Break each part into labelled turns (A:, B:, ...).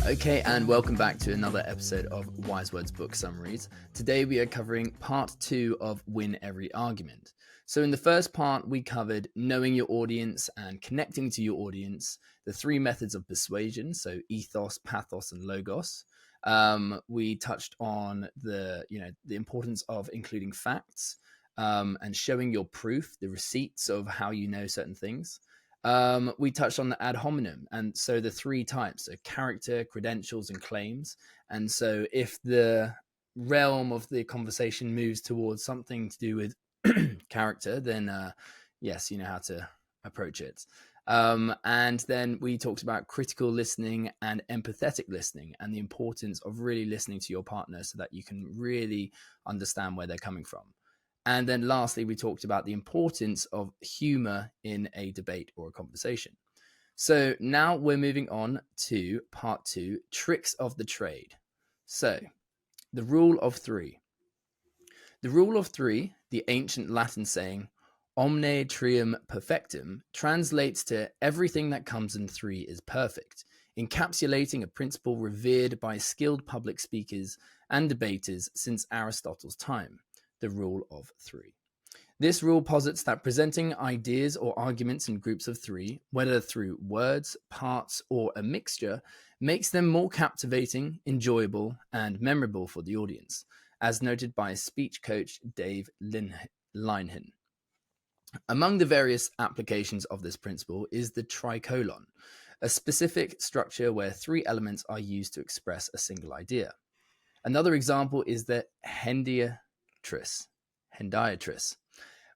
A: Okay, and welcome back to another episode of Wise Words Book Summaries. Today we are covering part 2 of Win Every Argument. So in the first part, we covered knowing your audience and connecting to your audience, the 3 methods of persuasion, so ethos, pathos, and logos. We touched on the importance of including facts and showing your proof, the receipts of how you know certain things. We touched on the ad hominem, and so the 3 types, so character, credentials, and claims. And so if the realm of the conversation moves towards something to do with character, then yes, you know how to approach it. And then we talked about critical listening and empathetic listening and the importance of really listening to your partner so that you can really understand where they're coming from. And then lastly, we talked about the importance of humor in a debate or a conversation. So now we're moving on to part 2, tricks of the trade. So the rule of 3. The rule of 3, the ancient Latin saying, omne trium perfectum, translates to everything that comes in 3 is perfect, encapsulating a principle revered by skilled public speakers and debaters since Aristotle's time. The rule of 3. This rule posits that presenting ideas or arguments in groups of 3, whether through words, parts, or a mixture, makes them more captivating, enjoyable, and memorable for the audience, as noted by speech coach Dave Linehan. Among the various applications of this principle is the tricolon, a specific structure where 3 elements are used to express a single idea. Another example is the hendiatris,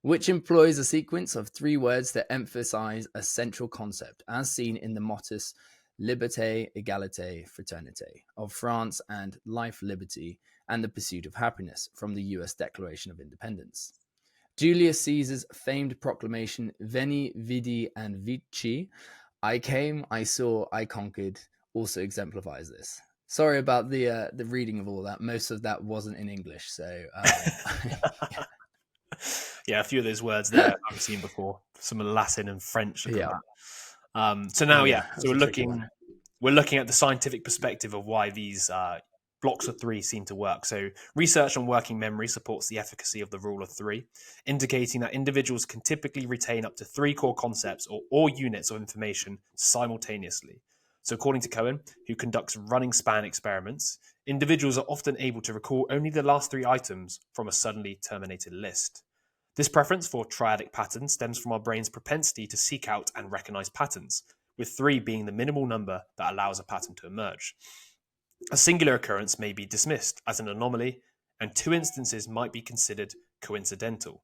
A: which employs a sequence of 3 words that emphasize a central concept, as seen in the mottos Liberté, Égalité, Fraternité of France and Life, Liberty, and the Pursuit of Happiness from the US Declaration of Independence. Julius Caesar's famed proclamation Veni, Vidi, and Vici, I came, I saw, I conquered, also exemplifies this. Sorry about the reading of all that. Most of that wasn't in English, so
B: yeah, a few of those words there I've seen before. Some Latin and French.
A: Yeah.
B: So now, so we're looking at the scientific perspective of why these blocks of 3 seem to work. So research on working memory supports the efficacy of the rule of 3, indicating that individuals can typically retain up to 3 core concepts or units of information simultaneously. So according to Cohen, who conducts running span experiments, individuals are often able to recall only the last 3 items from a suddenly terminated list. This preference for triadic patterns stems from our brain's propensity to seek out and recognize patterns, with 3 being the minimal number that allows a pattern to emerge. A singular occurrence may be dismissed as an anomaly, and 2 instances might be considered coincidental.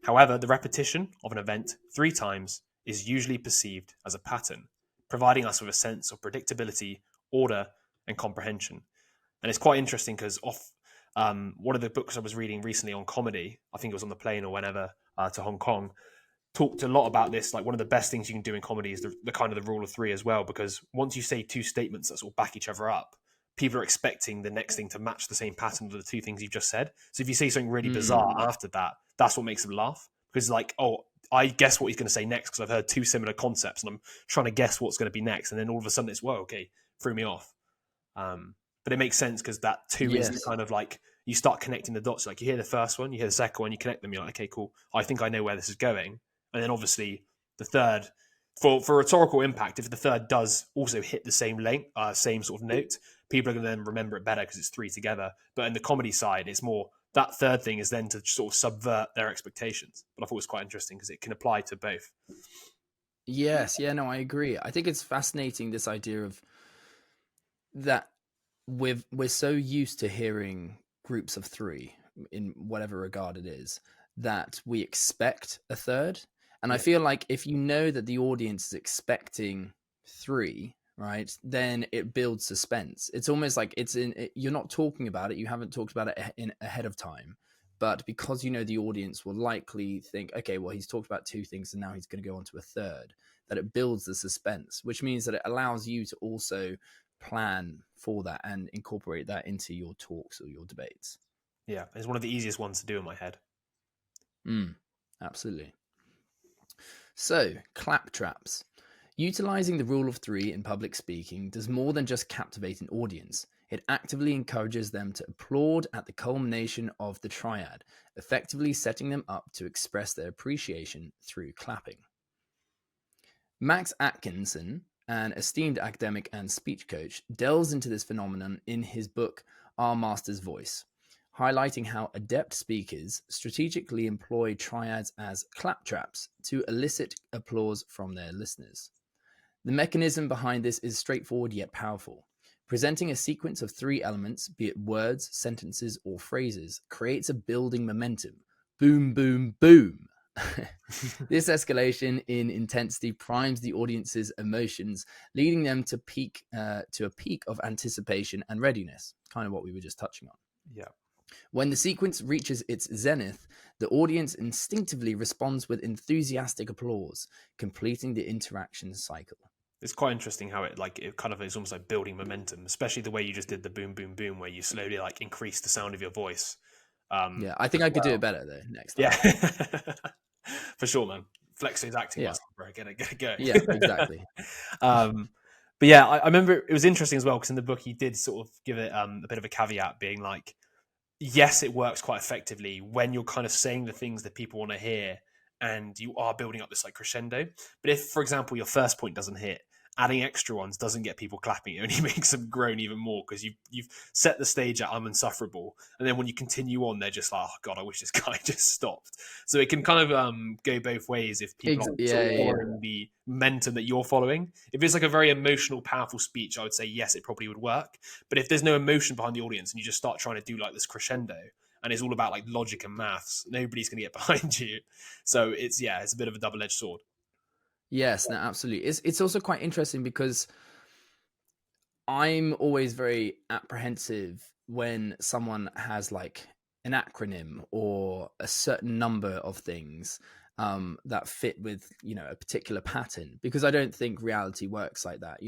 B: However, the repetition of an event 3 times is usually perceived as a pattern, providing us with a sense of predictability, order, and comprehension. And it's quite interesting because one of the books I was reading recently on comedy, I think it was on the plane or whenever to Hong Kong, talked a lot about this. Like, one of the best things you can do in comedy is the kind of the rule of 3 as well, because once you say 2 statements that sort of back each other up, people are expecting the next thing to match the same pattern of the 2 things you've just said. So if you say something really bizarre after that, that's what makes them laugh, because like, oh, I guess what he's going to say next because I've heard 2 similar concepts and I'm trying to guess what's going to be next, and then all of a sudden it's, whoa, okay, threw me off. But it makes sense because that 2 is kind of like, you start connecting the dots. Like, you hear the first one, you hear the second one, you connect them, you're like, okay, cool, I think I know where this is going. And then obviously the third, for rhetorical impact, if the third does also hit the same length, same sort of note, people are going to then remember it better because it's 3 together. But in the comedy side, it's more that third thing is then to sort of subvert their expectations. But I thought it was quite interesting because it can apply to both.
A: Yes, yeah, no, I agree. I think it's fascinating, this idea of that we're so used to hearing groups of 3 in whatever regard it is, that we expect a third. And I feel like if you know that the audience is expecting 3, right, then it builds suspense. It's almost like you're not talking about it, you haven't talked about it ahead of time, but because you know the audience will likely think, okay, well, he's talked about 2 things and now he's going to go on to a third, that it builds the suspense, which means that it allows you to also plan for that and incorporate that into your talks or your debates.
B: Yeah, it's one of the easiest ones to do in my head.
A: Absolutely. So, clap traps. Utilizing the rule of three in public speaking does more than just captivate an audience. It actively encourages them to applaud at the culmination of the triad, effectively setting them up to express their appreciation through clapping. Max Atkinson, an esteemed academic and speech coach, delves into this phenomenon in his book, Our Master's Voice, highlighting how adept speakers strategically employ triads as claptraps to elicit applause from their listeners. The mechanism behind this is straightforward yet powerful. Presenting a sequence of three elements, be it words, sentences, or phrases, creates a building momentum. Boom, boom, boom. This escalation in intensity primes the audience's emotions, leading them to a peak of anticipation and readiness, kind of what we were just touching on.
B: Yeah.
A: When the sequence reaches its zenith, the audience instinctively responds with enthusiastic applause, completing the interaction cycle.
B: It's quite interesting how it kind of is almost like building momentum, especially the way you just did the boom, boom, boom, where you slowly like increase the sound of your voice.
A: Yeah, I think I could do it better though next time.
B: Yeah, for sure, man. Flex those acting muscles, bro. Get it, go.
A: Yeah, exactly.
B: But yeah, I remember it was interesting as well because in the book he did sort of give it a bit of a caveat, being like, yes, it works quite effectively when you're kind of saying the things that people want to hear and you are building up this like crescendo. But if, for example, your first point doesn't hit, adding extra ones doesn't get people clapping. It only makes them groan even more because you've set the stage at I'm insufferable. And then when you continue on, they're just like, oh, God, I wish this guy just stopped. So it can kind of go both ways if people are following the momentum that you're following. If it's like a very emotional, powerful speech, I would say, yes, it probably would work. But if there's no emotion behind the audience and you just start trying to do like this crescendo and it's all about like logic and maths, nobody's going to get behind you. So it's a bit of a double-edged sword.
A: Yes, no, absolutely. It's also quite interesting because I'm always very apprehensive when someone has like an acronym or a certain number of things that fit with, a particular pattern, because I don't think reality works like that.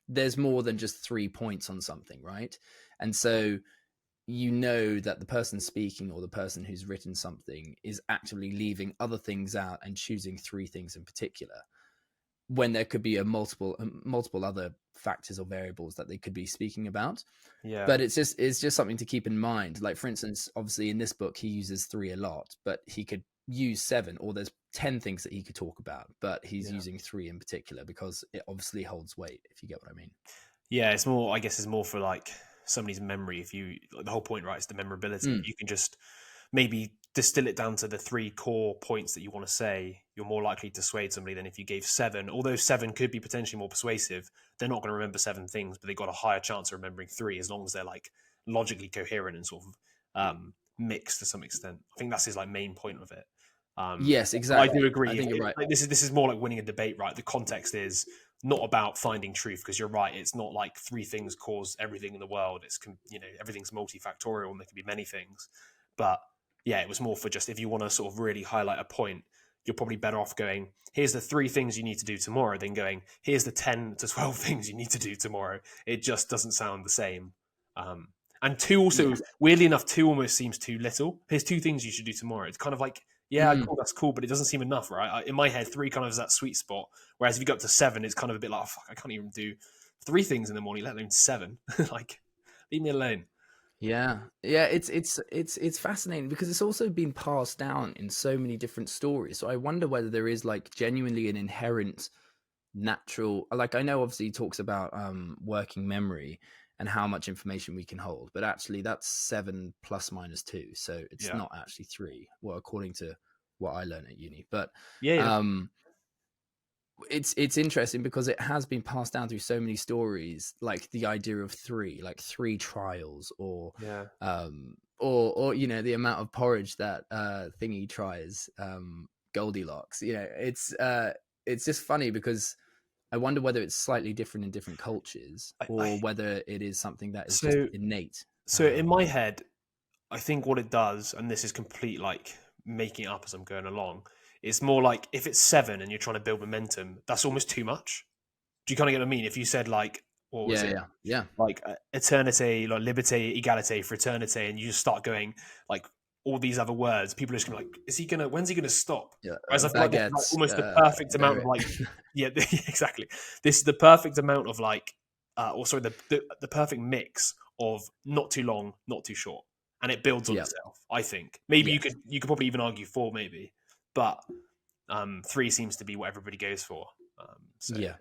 A: There's more than just 3 points on something, right? And so that the person speaking or the person who's written something is actively leaving other things out and choosing 3 things in particular, when there could be a multiple other factors or variables that they could be speaking about.
B: Yeah.
A: But it's just something to keep in mind. Like, for instance, obviously in this book he uses 3 a lot, but he could use 7, or there's 10 things that he could talk about, but he's using 3 in particular because it obviously holds weight, if you get what I mean.
B: Yeah, it's more for like somebody's memory. If you, like, the whole point, right, is the memorability. You can just maybe distill it down to the 3 core points that you want to say. You're more likely to sway somebody than if you gave 7. Although 7 could be potentially more persuasive, they're not going to remember 7 things, but they've got a higher chance of remembering 3 as long as they're like logically coherent and sort of mixed to some extent. I think that's his like main point of it.
A: Yes, exactly.
B: I do agree.
A: I think you're right.
B: Like, this is more like winning a debate, right? The context is not about finding truth, because you're right. It's not like 3 things cause everything in the world. It's everything's multifactorial and there can be many things. But yeah, it was more for just if you want to sort of really highlight a point, you're probably better off going, here's the 3 things you need to do tomorrow, than going, here's the 10 to 12 things you need to do tomorrow. It just doesn't sound the same. And 2 also, weirdly enough, 2 almost seems too little. Here's 2 things you should do tomorrow. It's kind of like, cool, that's cool, but it doesn't seem enough, right? In my head, 3 kind of is that sweet spot. Whereas if you go up to 7, it's kind of a bit like, oh, fuck, I can't even do 3 things in the morning, let alone 7. Like, leave me alone.
A: Yeah, it's fascinating because it's also been passed down in so many different stories. So I wonder whether there is like genuinely an inherent natural, like, I know obviously he talks about working memory and how much information we can hold, but actually that's 7 plus minus 2, so it's not actually 3. Well, according to what I learned at uni, but it's interesting because it has been passed down through so many stories, like the idea of 3, like 3 trials, or or the amount of porridge that Thingy tries, Goldilocks. It's just funny because I wonder whether it's slightly different in different cultures, or whether it is something that is just innate.
B: So in my head, I think what it does, and this is complete like making it up as I'm going along, it's more like if it's 7 and you're trying to build momentum, that's almost too much. Do you kind of get what I mean? If you said like, what was it?
A: Yeah.
B: Like eternité, like liberté, égalité, fraternité, and you just start going like all these other words, people are just gonna be like, when's he gonna stop?
A: Yeah,
B: Whereas I feel like this is like
A: baguettes.
B: almost the perfect amount of like, yeah, exactly. This is the perfect amount of like, or sorry, the perfect mix of not too long, not too short, and it builds on itself. I think maybe you could probably even argue 4, maybe, but 3 seems to be what everybody goes for. So
A: Yeah.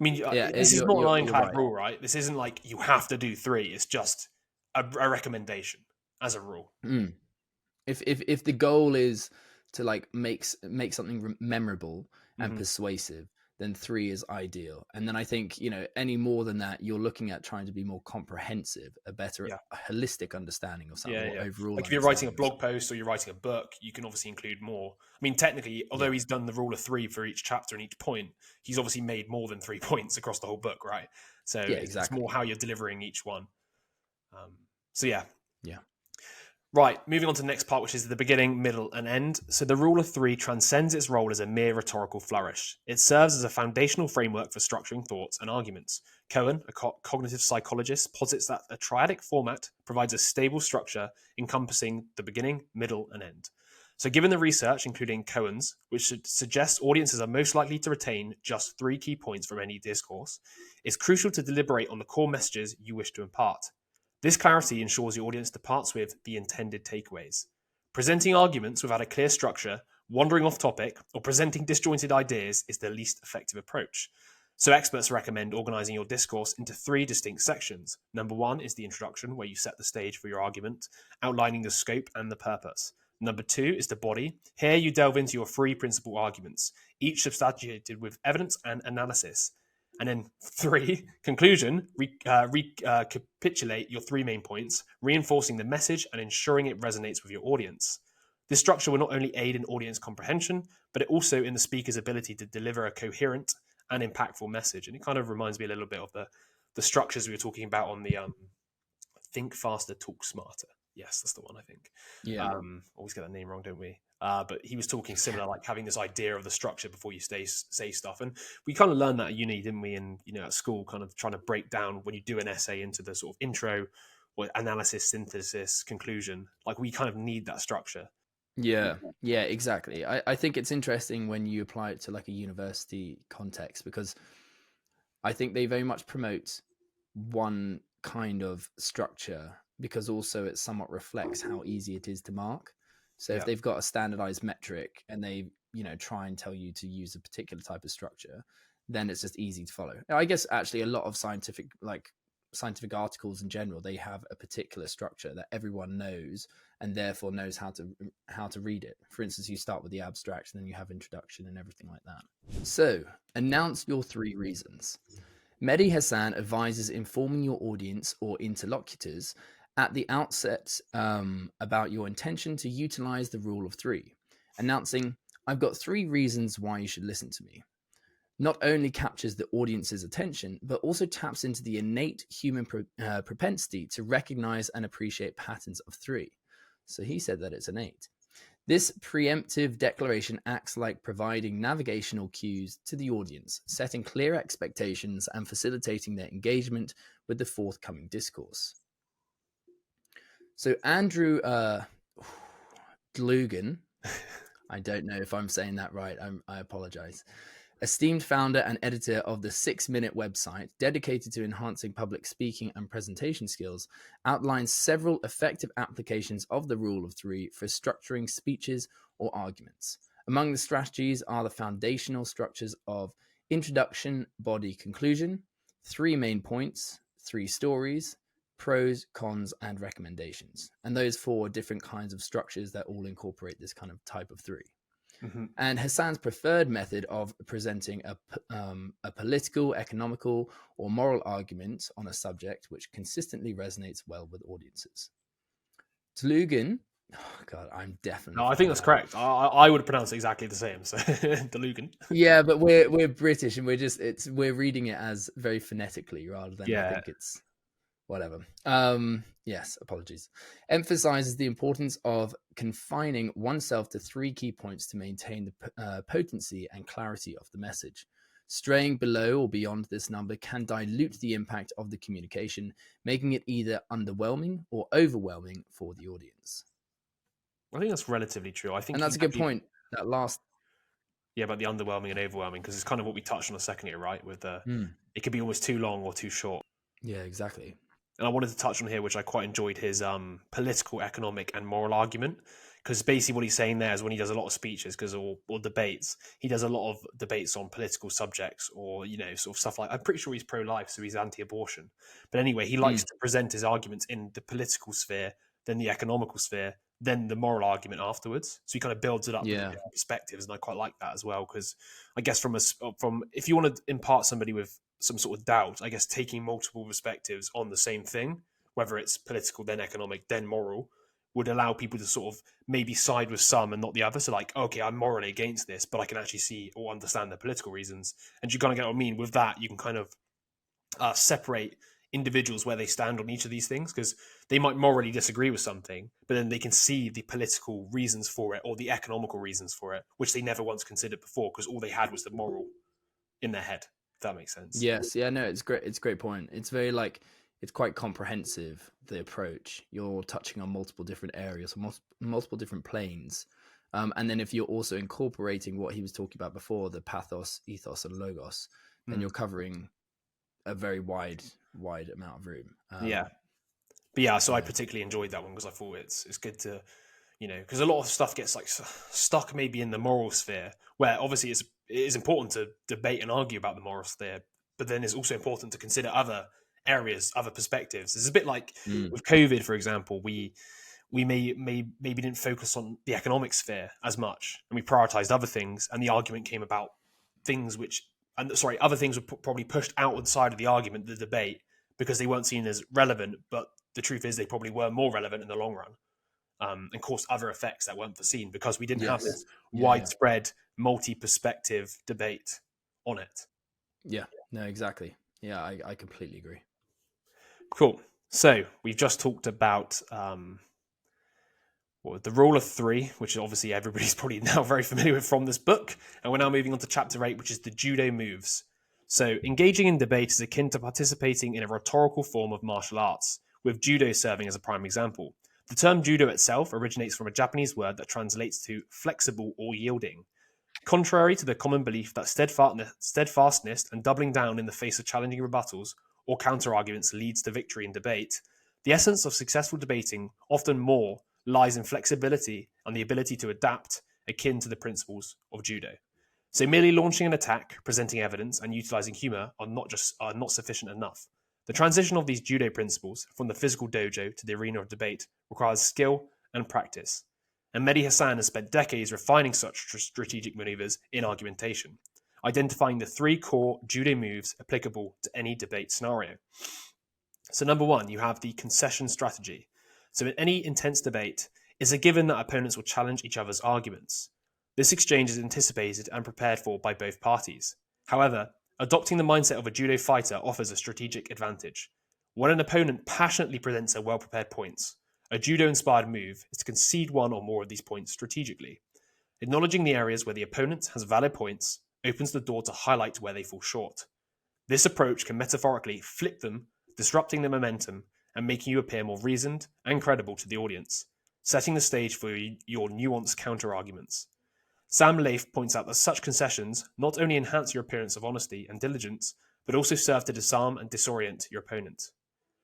B: I mean,
A: Yeah,
B: this is not an
A: you're
B: ironclad
A: right.
B: rule, right? This isn't like you have to do 3. It's just a recommendation as a rule.
A: Mm. If the goal is to like make something memorable and persuasive, then 3 is ideal. And then I think, you know, any more than that, you're looking at trying to be more comprehensive, a better holistic understanding of something, or overall.
B: Like if you're writing a blog post or you're writing a book, you can obviously include more. I mean, technically, although he's done the rule of 3 for each chapter and each point, he's obviously made more than 3 points across the whole book, right? So it's more how you're delivering each one. So yeah. Right, moving on to the next part, which is the beginning, middle, and end. So the rule of 3 transcends its role as a mere rhetorical flourish. It serves as a foundational framework for structuring thoughts and arguments. Cohen, a cognitive psychologist, posits that a triadic format provides a stable structure encompassing the beginning, middle, and end. So given the research, including Cohen's, which suggests audiences are most likely to retain just 3 key points from any discourse, it's crucial to deliberate on the core messages you wish to impart. This clarity ensures the audience departs with the intended takeaways. Presenting arguments without a clear structure, wandering off topic, or presenting disjointed ideas is the least effective approach. So experts recommend organizing your discourse into 3 distinct sections. Number 1 is the introduction, where you set the stage for your argument, outlining the scope and the purpose. Number 2 is the body. Here you delve into your 3 principal arguments, each substantiated with evidence and analysis. And then 3, conclusion, recapitulate your 3 main points, reinforcing the message and ensuring it resonates with your audience. This structure will not only aid in audience comprehension, but it also in the speaker's ability to deliver a coherent and impactful message. And it kind of reminds me a little bit of the structures we were talking about on the Think Faster, Talk Smarter. Yes, that's the one, I think.
A: Yeah.
B: Always get that name wrong, don't we? But he was talking similar, like having this idea of the structure before you say stuff. And we kind of learned that at uni, didn't we? And, you know, at school, kind of trying to break down when you do an essay into the sort of intro or analysis, synthesis, conclusion. Like we kind of need that structure.
A: Yeah, exactly. I think it's interesting when you apply it to like a university context, because I think they very much promote one kind of structure, because also it somewhat reflects how easy it is to mark. So if they've got a standardized metric and they, you know, try and tell you to use a particular type of structure, then it's just easy to follow. I guess actually a lot of scientific articles in general, they have a particular structure that everyone knows and therefore knows how to read it. For instance, you start with the abstract and then you have introduction and everything like that. So announce your 3 reasons. Mehdi Hasan advises informing your audience or interlocutors at the outset about your intention to utilize the rule of 3, announcing, "I've got 3 reasons why you should listen to me," not only captures the audience's attention, but also taps into the innate human propensity to recognize and appreciate patterns of 3. So he said that it's innate. This preemptive declaration acts like providing navigational cues to the audience, setting clear expectations and facilitating their engagement with the forthcoming discourse. So Andrew Dlugan, I don't know if I'm saying that right, I apologize, esteemed founder and editor of the 6-Minute website dedicated to enhancing public speaking and presentation skills, outlines several effective applications of the rule of 3 for structuring speeches or arguments. Among the strategies are the foundational structures of introduction, body, conclusion, 3 main points, 3 stories, pros, cons, and recommendations. And those 4 different kinds of structures that all incorporate this kind of type of 3. Mm-hmm. And Hasan's preferred method of presenting a political, economical, or moral argument on a subject which consistently resonates well with audiences. Dlugan, oh God, I'm definitely.
B: No, I think that's correct. I would pronounce it exactly the same. So Dlugan.
A: Yeah, but we're British and we're reading it as very phonetically rather than I think it's. Whatever. Yes, apologies. Emphasizes the importance of confining oneself to 3 key points to maintain the potency and clarity of the message. Straying below or beyond this number can dilute the impact of the communication, making it either underwhelming or overwhelming for the audience.
B: I think that's relatively true. I think
A: And that's a good point. That last,
B: about the underwhelming and overwhelming, because it's kind of what we touched on a second ago, right? With it could be almost too long or too short.
A: yeah, exactly.
B: And I wanted to touch on here, which I quite enjoyed, his political, economic, and moral argument. Because basically what he's saying there is when he does a lot of speeches, or debates, he does a lot of debates on political subjects, or sort of stuff like. I'm pretty sure he's pro-life, so he's anti-abortion. But anyway, he likes to present his arguments in the political sphere, then the economical sphere, then the moral argument afterwards. So he kind of builds it up with different perspectives, and I quite like that as well. Because I guess from if you want to impart somebody with some sort of doubt, I guess taking multiple perspectives on the same thing, whether it's political, then economic, then moral, would allow people to sort of maybe side with some and not the other. So like, okay, I'm morally against this, but I can actually see or understand the political reasons. And you kind of get what I mean. With that, you can kind of separate individuals where they stand on each of these things, because they might morally disagree with something, but then they can see the political reasons for it or the economical reasons for it, which they never once considered before, because all they had was the moral in their head. If that makes sense.
A: Yes. Yeah, no, it's great. It's a great point. It's very it's quite comprehensive, the approach. You're touching on multiple different areas, multiple different planes. And then if you're also incorporating what he was talking about before, the pathos, ethos, and logos, then you're covering a very wide amount of room.
B: So I particularly enjoyed that one, because I thought it's good to, because a lot of stuff gets like stuck maybe in the moral sphere, where obviously it is important to debate and argue about the moral sphere, but then it's also important to consider other areas, other perspectives. It's a bit like with COVID, for example, we maybe didn't focus on the economic sphere as much, and we prioritized other things, and the argument came about other things were probably pushed outside of the argument, the debate, because they weren't seen as relevant, but the truth is they probably were more relevant in the long run, and caused other effects that weren't foreseen, because we didn't have this widespread, multi-perspective debate on it.
A: Yeah, no, exactly. Yeah, I completely agree.
B: Cool. So we've just talked about the rule of three, which obviously everybody's probably now very familiar with from this book. And we're now moving on to chapter 8, which is the judo moves. So engaging in debate is akin to participating in a rhetorical form of martial arts, with judo serving as a prime example. The term judo itself originates from a Japanese word that translates to flexible or yielding. Contrary to the common belief that steadfastness and doubling down in the face of challenging rebuttals or counter-arguments leads to victory in debate, the essence of successful debating often more lies in flexibility and the ability to adapt, akin to the principles of judo. So merely launching an attack, presenting evidence, and utilizing humor are not sufficient enough. The transition of these judo principles from the physical dojo to the arena of debate requires skill and practice. And Mehdi Hasan has spent decades refining such strategic maneuvers in argumentation, identifying the 3 core judo moves applicable to any debate scenario. So number 1, you have the concession strategy. So in any intense debate, it's a given that opponents will challenge each other's arguments. This exchange is anticipated and prepared for by both parties. However, adopting the mindset of a judo fighter offers a strategic advantage. When an opponent passionately presents a well-prepared points, a judo-inspired move is to concede one or more of these points strategically. Acknowledging the areas where the opponent has valid points opens the door to highlight where they fall short. This approach can metaphorically flip them, disrupting the momentum and making you appear more reasoned and credible to the audience, setting the stage for your nuanced counter-arguments. Sam Leif points out that such concessions not only enhance your appearance of honesty and diligence, but also serve to disarm and disorient your opponent.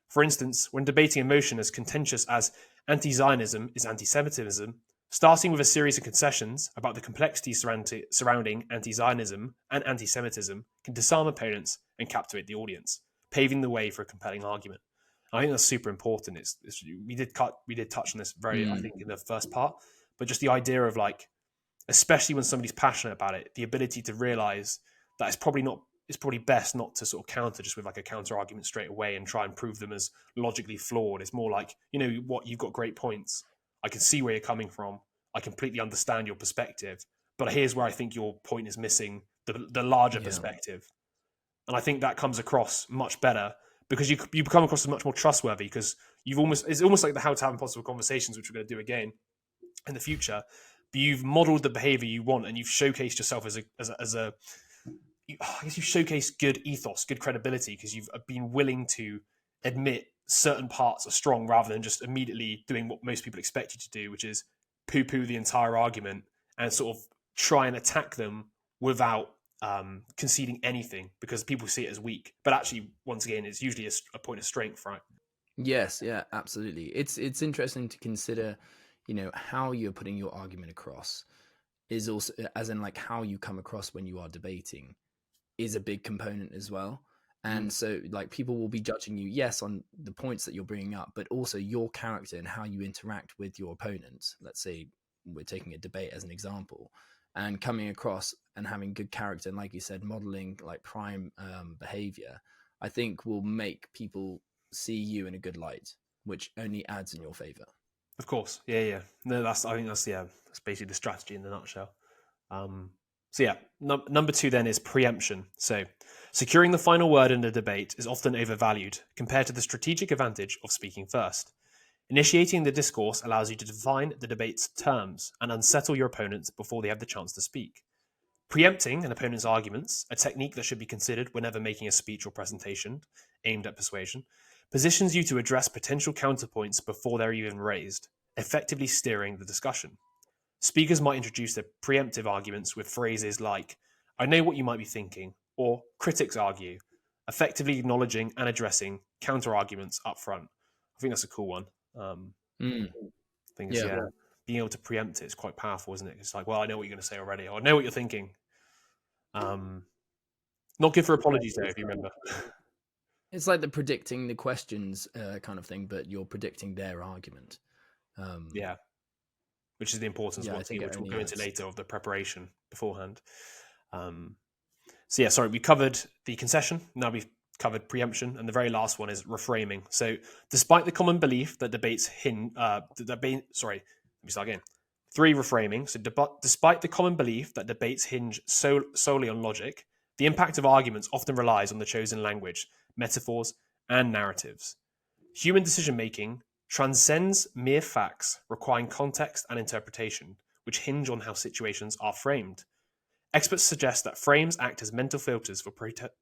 B: For instance, when debating a motion as contentious as anti-Zionism is anti-Semitism, starting with a series of concessions about the complexities surrounding anti-Zionism and anti-Semitism can disarm opponents and captivate the audience, paving the way for a compelling argument. I think that's super important. We did touch on this I think in the first part, but just the idea of especially when somebody's passionate about it, the ability to realize that it's probably best not to sort of counter just with a counter argument straight away and try and prove them as logically flawed. It's more like, you've got great points. I can see where you're coming from. I completely understand your perspective, but here's where I think your point is missing the larger perspective. And I think that comes across much better because you become across as much more trustworthy because it's almost like the How to Have Impossible Conversations, which we're going to do again in the future. But you've modeled the behavior you want and you've showcased yourself as a I guess you've showcased good ethos, good credibility, because you've been willing to admit certain parts are strong rather than just immediately doing what most people expect you to do, which is poo-poo the entire argument and sort of try and attack them without conceding anything, because people see it as weak. But actually, once again, it's usually a point of strength, right?
A: Yes, yeah, absolutely. It's interesting to consider, how you're putting your argument across is also, as in like how you come across when you are debating, is a big component as well. And so like people will be judging you, yes, on the points that you're bringing up, but also your character and how you interact with your opponents. Let's say we're taking a debate as an example, and coming across and having good character, and like you said, modeling like prime behavior, I think will make people see you in a good light, which only adds in your favor.
B: Of course, yeah. No, I think that's basically the strategy in a nutshell. So yeah, number 2 then is preemption. So securing the final word in a debate is often overvalued compared to the strategic advantage of speaking first. Initiating the discourse allows you to define the debate's terms and unsettle your opponents before they have the chance to speak. Preempting an opponent's arguments, a technique that should be considered whenever making a speech or presentation aimed at persuasion, positions you to address potential counterpoints before they're even raised, effectively steering the discussion. Speakers might introduce their preemptive arguments with phrases like, "I know what you might be thinking," or "critics argue," effectively acknowledging and addressing counter-arguments up front. I think that's a cool one. Being able to preempt it is quite powerful, isn't it? It's like, well, I know what you're going to say already, or I know what you're thinking. Not good for apologies, though, if you remember.
A: It's like the predicting the questions kind of thing, but you're predicting their argument.
B: Which is the importance of which we'll go into later, of the preparation beforehand. We covered the concession. Now we've covered preemption, and the very last one is reframing. So, despite the common belief that debates hinge, 3 reframing. So, despite the common belief that debates hinge solely on logic, the impact of arguments often relies on the chosen language, metaphors, and narratives. Human decision-making transcends mere facts, requiring context and interpretation, which hinge on how situations are framed. Experts suggest that frames act as mental filters for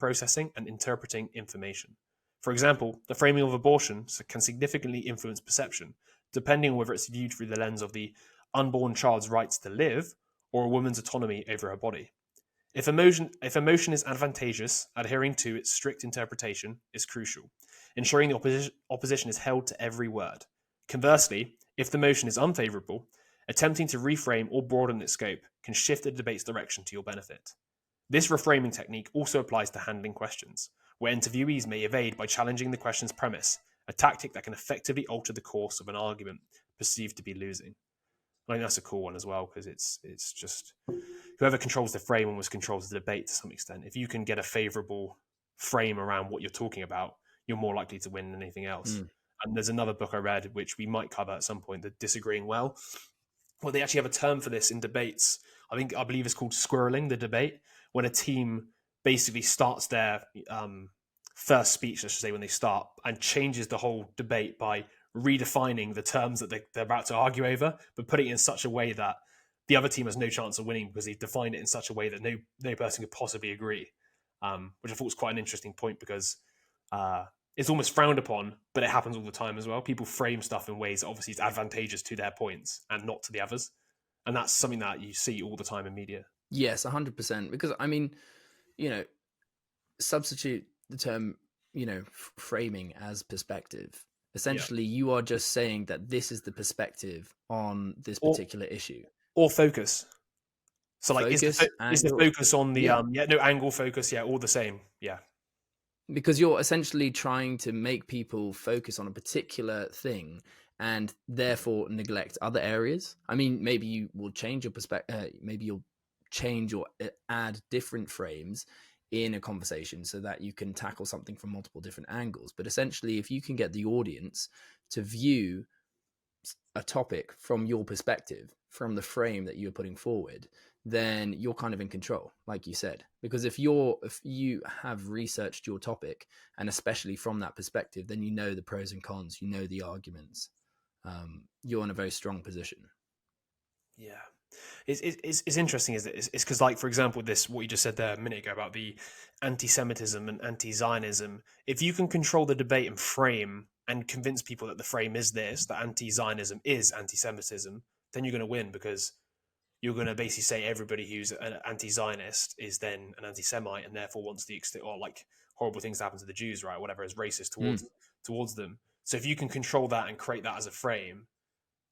B: processing and interpreting information. For example, the framing of abortion can significantly influence perception, depending on whether it's viewed through the lens of the unborn child's rights to live or a woman's autonomy over her body. If emotion is advantageous, adhering to its strict interpretation is crucial, ensuring the opposition is held to every word. Conversely, if the motion is unfavourable, attempting to reframe or broaden its scope can shift the debate's direction to your benefit. This reframing technique also applies to handling questions, where interviewees may evade by challenging the question's premise, a tactic that can effectively alter the course of an argument perceived to be losing. I think that's a cool one as well, because it's just whoever controls the frame almost controls the debate to some extent. If you can get a favourable frame around what you're talking about, you're more likely to win than anything else. And there's another book I read, which we might cover at some point, the Disagreeing Well. Well, they actually have a term for this in debates. I believe it's called squirreling the debate, when a team basically starts their first speech, let's just say, when they start, and changes the whole debate by redefining the terms that they're about to argue over, but putting it in such a way that the other team has no chance of winning because they've defined it in such a way that no person could possibly agree, which I thought was quite an interesting point, because it's almost frowned upon, but it happens all the time as well. People frame stuff in ways that obviously is advantageous to their points and not to the others. And that's something that you see all the time in media.
A: Yes, 100%. Because, I mean, substitute the term, framing as perspective. Essentially, you are just saying that this is the perspective on this particular issue.
B: Or focus. So, like, focus, is the focus on the, angle, focus, all the same. Yeah.
A: Because you're essentially trying to make people focus on a particular thing and therefore neglect other areas. I mean, maybe you will change your perspective. Maybe you'll change or add different frames in a conversation so that you can tackle something from multiple different angles. But essentially, if you can get the audience to view a topic from your perspective, from the frame that you're putting forward, then you're kind of in control, like you said. Because if you have researched your topic, and especially from that perspective, then you know the pros and cons, you know the arguments. You're in a very strong position.
B: Yeah. It's interesting, isn't it? It's because, like, for example, what you just said there a minute ago about the anti-Semitism and anti-Zionism, if you can control the debate and frame and convince people that the frame is this, that anti-Zionism is anti-Semitism, then you're going to win, because you're going to basically say everybody who's an anti-Zionist is then an anti-Semite and therefore wants the or like horrible things to happen to the Jews, right? Whatever, is racist towards them. So if you can control that and create that as a frame,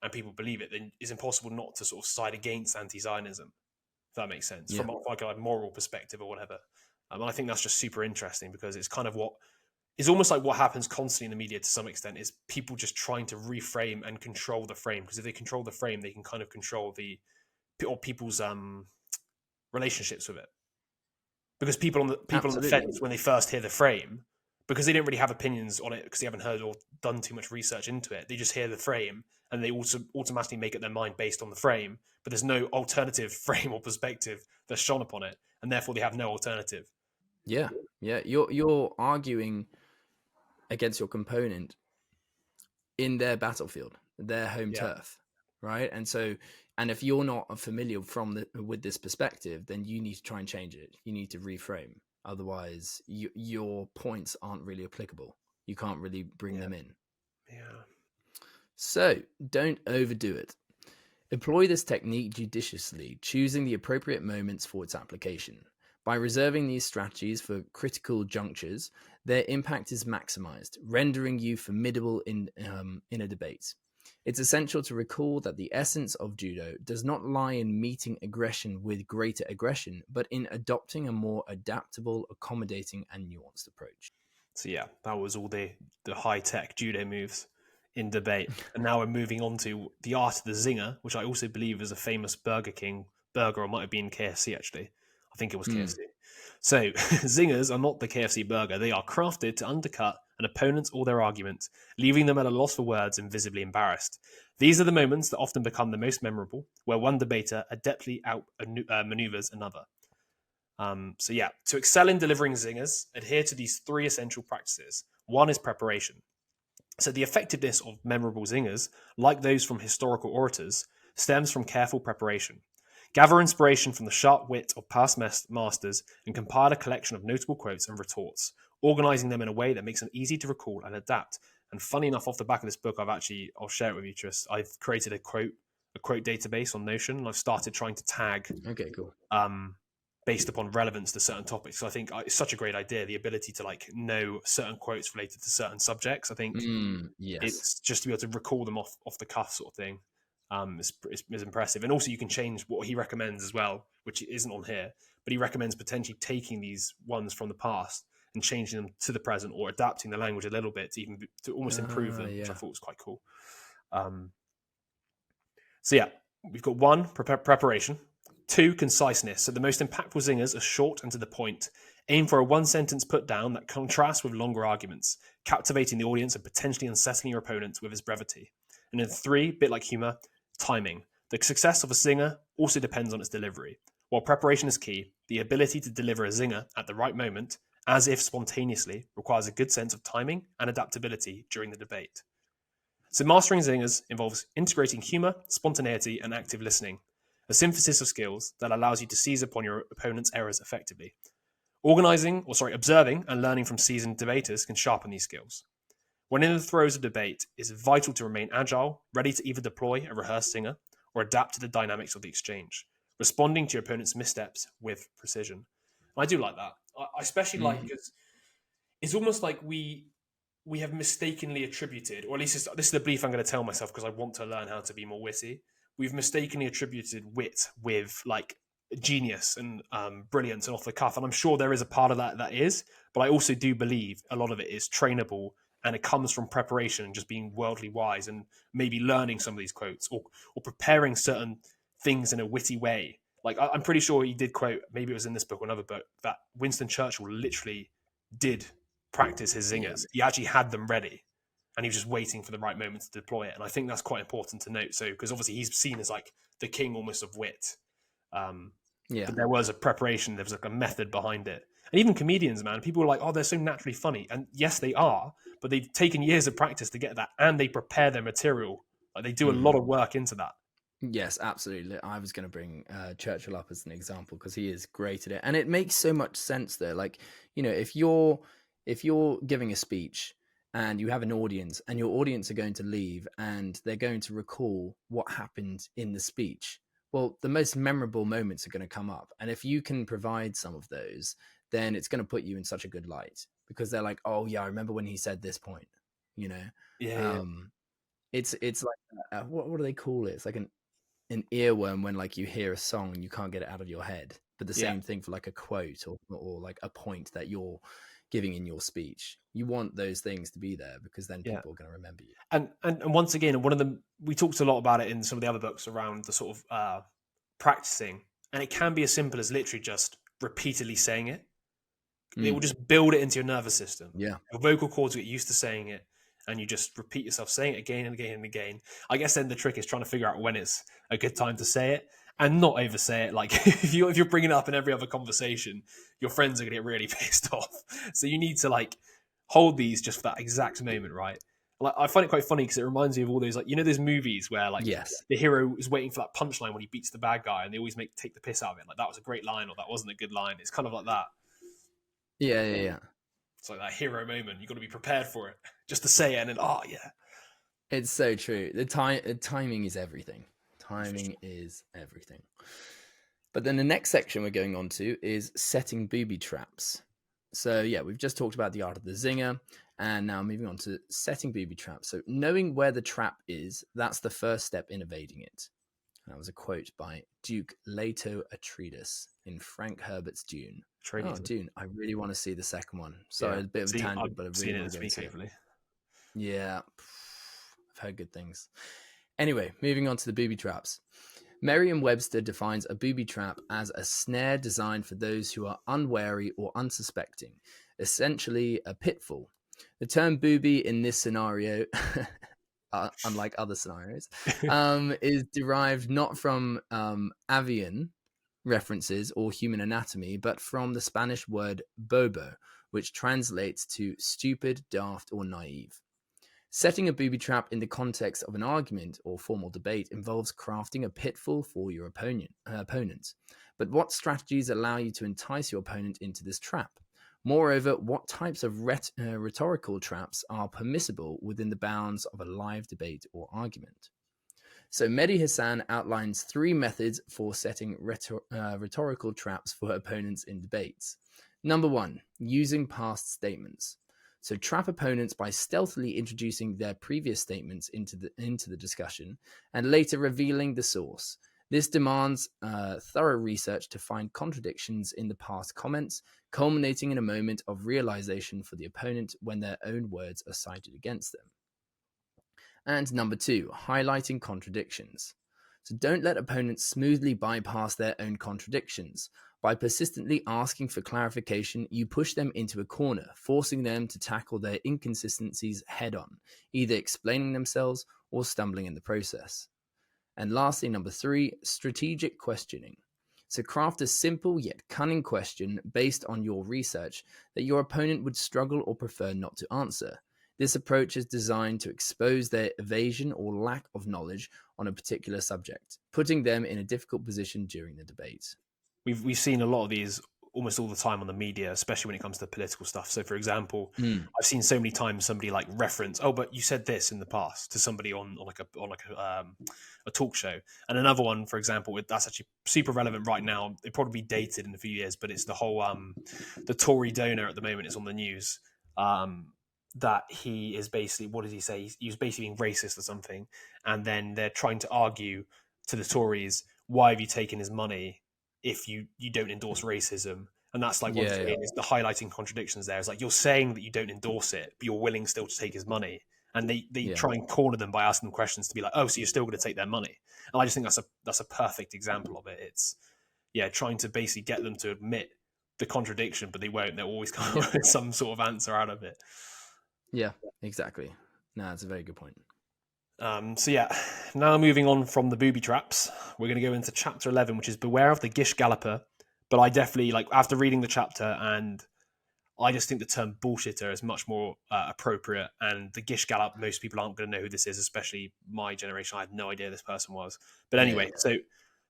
B: and people believe it, then it's impossible not to sort of side against anti-Zionism. If that makes sense, from like a moral perspective or whatever. And I think that's just super interesting, because it's kind of what is almost like what happens constantly in the media to some extent, is people just trying to reframe and control the frame. Because if they control the frame, they can kind of control people's relationships with it. Because people on the fence, when they first hear the frame, because they didn't really have opinions on it, because they haven't heard or done too much research into it, they just hear the frame and they also automatically make up their mind based on the frame. But there's no alternative frame or perspective that's shone upon it, and therefore they have no alternative.
A: Yeah. You're arguing against your component in their battlefield, their home turf, right? And so, and if you're not familiar with this perspective, then you need to try and change it. You need to reframe. Otherwise, your points aren't really applicable. You can't really bring them in.
B: Yeah.
A: So don't overdo it. Employ this technique judiciously, choosing the appropriate moments for its application. By reserving these strategies for critical junctures, their impact is maximized, rendering you formidable in a debate. It's essential to recall that the essence of judo does not lie in meeting aggression with greater aggression, but in adopting a more adaptable, accommodating, and nuanced approach.
B: So yeah, that was all the high-tech judo moves in debate. And now we're moving on to the art of the zinger, which I also believe is a famous Burger King burger, or might have been KFC actually. I think it was KFC. So zingers are not the KFC burger. They are crafted to undercut an opponent or their argument, leaving them at a loss for words and visibly embarrassed. These are the moments that often become the most memorable, where one debater adeptly out-maneuvers another. So yeah, to excel in delivering zingers, adhere to these 3 essential practices. One is preparation. So the effectiveness of memorable zingers, like those from historical orators, stems from careful preparation. Gather inspiration from the sharp wit of past masters and compile a collection of notable quotes and retorts, organizing them in a way that makes them easy to recall and adapt. And funny enough, off the back of this book, I'll share it with you, Tris. I've created a quote database on Notion, and I've started trying to tag.
A: Okay, cool.
B: Based upon relevance to certain topics. So I think it's such a great idea, the ability to like know certain quotes related to certain subjects. I think it's just to be able to recall them off the cuff sort of thing. Is impressive. And also you can change what he recommends as well, which isn't on here, but he recommends potentially taking these ones from the past and changing them to the present, or adapting the language a little bit to almost improve them, which I thought was quite cool. So yeah, we've got 1, preparation. 2, conciseness. So the most impactful zingers are short and to the point. Aim for a 1-sentence put down that contrasts with longer arguments, captivating the audience and potentially unsettling your opponent with his brevity. And then 3, bit like humor, timing. The success of a zinger also depends on its delivery. While preparation is key, the ability to deliver a zinger at the right moment, as if spontaneously, requires a good sense of timing and adaptability during the debate. So mastering zingers involves integrating humor, spontaneity, and active listening, a synthesis of skills that allows you to seize upon your opponent's errors effectively. Observing and learning from seasoned debaters can sharpen these skills. When in the throes of debate, it is vital to remain agile, ready to either deploy a rehearsed zinger or adapt to the dynamics of the exchange, responding to your opponent's missteps with precision. And I do like that. I especially like, because it's almost like we have mistakenly attributed, or at least this is the belief I'm going to tell myself because I want to learn how to be more witty. We've mistakenly attributed wit with like genius and brilliance and off the cuff. And I'm sure there is a part of that is, but I also do believe a lot of it is trainable, and it comes from preparation and just being worldly wise and maybe learning some of these quotes or preparing certain things in a witty way. Like I'm pretty sure he did quote, maybe it was in this book or another book, that Winston Churchill literally did practice his zingers. He actually had them ready, and he was just waiting for the right moment to deploy it. And I think that's quite important to note. So, because obviously he's seen as like the king almost of wit. But there was a preparation, there was like a method behind it. And even comedians, man, people are like, oh, they're so naturally funny. And yes, they are, but they've taken years of practice to get that, and they prepare their material. Like they do a lot of work into that.
A: Yes, absolutely. I was going to bring Churchill up as an example because he is great at it. And it makes so much sense there. Like, you know, if you're giving a speech and you have an audience, and your audience are going to leave and they're going to recall what happened in the speech, well, the most memorable moments are going to come up. And if you can provide some of those, then it's going to put you in such a good light, because they're like, oh yeah, I remember when he said this point, you know.
B: Yeah.
A: It's like what do they call it? It's like an earworm when like you hear a song and you can't get it out of your head. But the same thing for like a quote or like a point that you're giving in your speech. You want those things to be there, because then people are going to remember you.
B: And once again, one of them, we talked a lot about it in some of the other books around the sort of practicing, and it can be as simple as literally just repeatedly saying it. It will just build it into your nervous system.
A: Yeah.
B: Your vocal cords get used to saying it, and you just repeat yourself saying it again and again and again. I guess then the trick is trying to figure out when it's a good time to say it and not oversay it. Like if you're bringing it up in every other conversation, your friends are going to get really pissed off. So you need to like hold these just for that exact moment, right? Like I find it quite funny because it reminds me of all those, like, you know, those movies where like the hero is waiting for that punchline when he beats the bad guy, and they always take the piss out of it. Like, that was a great line, or that wasn't a good line. It's kind of like that.
A: Yeah.
B: It's like that hero moment. You got to be prepared for it, just to say it, and then
A: it's so true. The timing is everything. Timing is everything. But then the next section we're going on to is setting booby traps. So yeah, we've just talked about the art of the zinger, and now moving on to setting booby traps. So knowing where the trap is, that's the first step in evading it. That was a quote by Duke Leto Atreides in Frank Herbert's Dune. Dune. I really want to see the second one. Sorry, a bit of a tangent, but I really want to go see it. Yeah, I've heard good things. Anyway, moving on to the booby traps. Merriam-Webster defines a booby trap as a snare designed for those who are unwary or unsuspecting, essentially a pitfall. The term booby in this scenario, unlike other scenarios, is derived not from avian references or human anatomy, but from the Spanish word bobo, which translates to stupid, daft, or naive. Setting a booby trap in the context of an argument or formal debate involves crafting a pitfall for your opponent. But what strategies allow you to entice your opponent into this trap? Moreover, what types of rhetorical traps are permissible within the bounds of a live debate or argument? So Mehdi Hasan outlines 3 methods for setting rhetorical traps for opponents in debates. Number 1, using past statements. So trap opponents by stealthily introducing their previous statements into the discussion and later revealing the source. This demands thorough research to find contradictions in the past comments, culminating in a moment of realization for the opponent when their own words are cited against them. And number 2, highlighting contradictions. So don't let opponents smoothly bypass their own contradictions. By persistently asking for clarification, you push them into a corner, forcing them to tackle their inconsistencies head on, either explaining themselves or stumbling in the process. And lastly, number 3, strategic questioning. So craft a simple yet cunning question based on your research that your opponent would struggle or prefer not to answer. This approach is designed to expose their evasion or lack of knowledge on a particular subject, putting them in a difficult position during the debate.
B: We've seen a lot of these almost all the time on the media, especially when it comes to political stuff. So, for example, I've seen so many times somebody like reference, "Oh, but you said this in the past," to somebody on a talk show, and another one, for example, that's actually super relevant right now. It'll probably be dated in a few years, but it's the whole the Tory donor at the moment is on the news. That he is basically, what did he say? He was basically being racist or something, and then they're trying to argue to the Tories, why have you taken his money if you don't endorse racism? And that's like, once again, is the highlighting contradictions there. It's like, you're saying that you don't endorse it, but you're willing still to take his money. And they try and corner them by asking them questions to be like, oh, so you're still going to take their money? And I just think that's a perfect example of it. It's trying to basically get them to admit the contradiction, but they won't. They'll always come up with some sort of answer out of it.
A: Yeah, exactly. No, that's a very good point.
B: Now moving on from the booby traps, we're going to go into chapter 11, which is Beware of the Gish Galloper. But I definitely, after reading the chapter, and I just think the term bullshitter is much more appropriate. And the Gish Gallop, most people aren't going to know who this is, especially my generation. I had no idea this person was. But anyway, so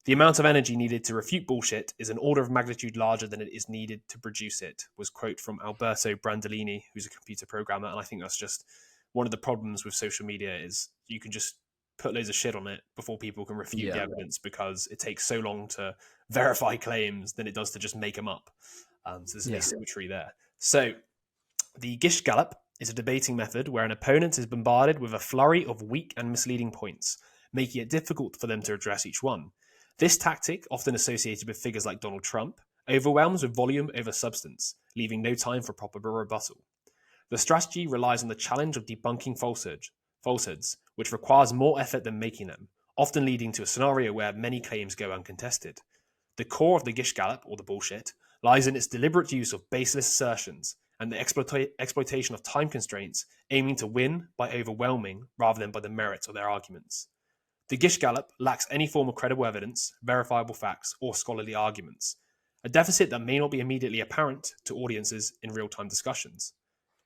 B: The amount of energy needed to refute bullshit is an order of magnitude larger than it is needed to produce it, was quote from Alberto Brandolini, who's a computer programmer. And I think that's just one of the problems with social media is you can just put loads of shit on it before people can refute the evidence, because it takes so long to verify claims than it does to just make them up. So there's an asymmetry there. So the Gish Gallop is a debating method where an opponent is bombarded with a flurry of weak and misleading points, making it difficult for them to address each one. This tactic, often associated with figures like Donald Trump, overwhelms with volume over substance, leaving no time for proper rebuttal. The strategy relies on the challenge of debunking falsehoods, which requires more effort than making them, often leading to a scenario where many claims go uncontested. The core of the Gish Gallop, or the bullshit, lies in its deliberate use of baseless assertions and the exploitation of time constraints, aiming to win by overwhelming rather than by the merits of their arguments. The Gish Gallop lacks any form of credible evidence, verifiable facts, or scholarly arguments, a deficit that may not be immediately apparent to audiences in real-time discussions.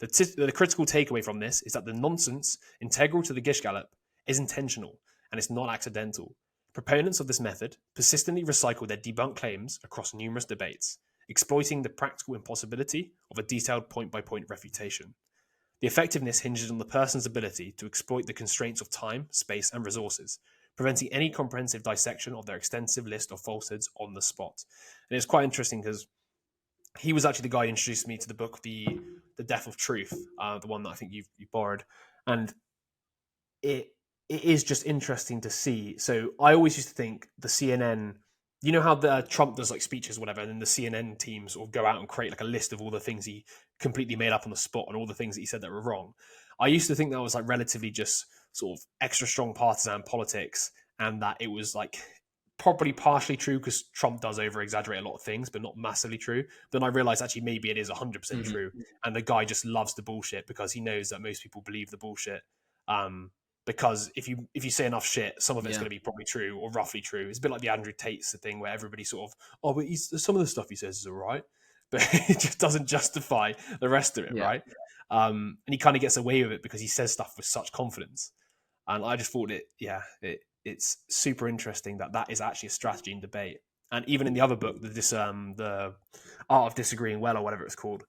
B: The critical takeaway from this is that the nonsense integral to the Gish Gallop is intentional and it's not accidental. Proponents of this method persistently recycle their debunked claims across numerous debates, exploiting the practical impossibility of a detailed point-by-point refutation. The effectiveness hinges on the person's ability to exploit the constraints of time, space, and resources, preventing any comprehensive dissection of their extensive list of falsehoods on the spot. And it's quite interesting because he was actually the guy who introduced me to the book, The Death of Truth, the one that I think you borrowed. And it is just interesting to see. So I always used to think the CNN, you know how the Trump does like speeches or whatever, and then the CNN team sort of go out and create like a list of all the things he completely made up on the spot and all the things that he said that were wrong. I used to think that was like relatively just sort of extra strong partisan politics, and that it was like probably partially true because Trump does over exaggerate a lot of things, but not massively true. Then I realized actually maybe it is 100% true, and the guy just loves the bullshit because he knows that most people believe the bullshit. Because if you say enough shit, some of it's going to be probably true or roughly true. It's a bit like the Andrew Tate's thing where everybody sort of, oh, but some of the stuff he says is all right, but it just doesn't justify the rest of it, right? And he kind of gets away with it because he says stuff with such confidence. And I just thought it's super interesting that is actually a strategy in debate. And even in the other book, the Art of Disagreeing Well, or whatever it's called,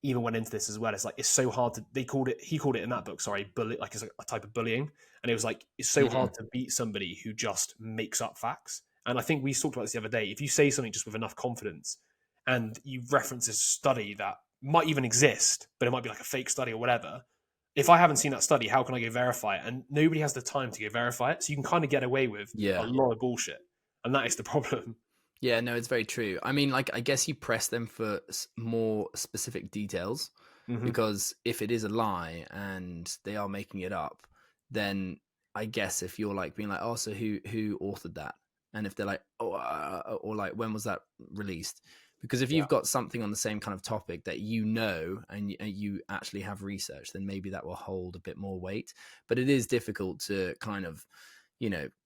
B: even went into this as well. It's like it's so hard to. He called it in that book. Sorry, bully, like it's a type of bullying, and it was like it's so hard to beat somebody who just makes up facts. And I think we talked about this the other day. If you say something just with enough confidence, and you reference a study that might even exist, but it might be like a fake study or whatever. If I haven't seen that study, how can I go verify it? And nobody has the time to go verify it, so you can kind of get away with a lot of bullshit, and that is the problem.
A: Yeah, no, it's very true. I mean, like, I guess you press them for more specific details, because if it is a lie and they are making it up, then I guess if you're like being like, oh, so who authored that? And if they're like, oh, or like, when was that released? Because if you've got something on the same kind of topic that you know and you actually have research, then maybe that will hold a bit more weight. But it is difficult to kind of,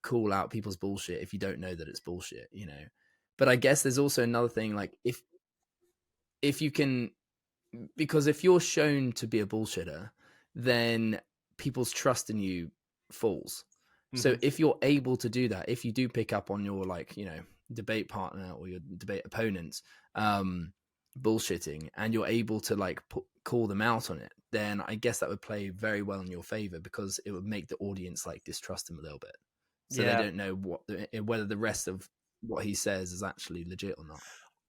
A: call out people's bullshit if you don't know that it's bullshit, But I guess there's also another thing, like if you can, because if you're shown to be a bullshitter, then people's trust in you falls. So if you're able to do that, if you do pick up on your debate partner or your debate opponents bullshitting, and you're able to call them out on it, then I guess that would play very well in your favor, because it would make the audience distrust him a little bit, so they don't know whether the rest of what he says is actually legit or not.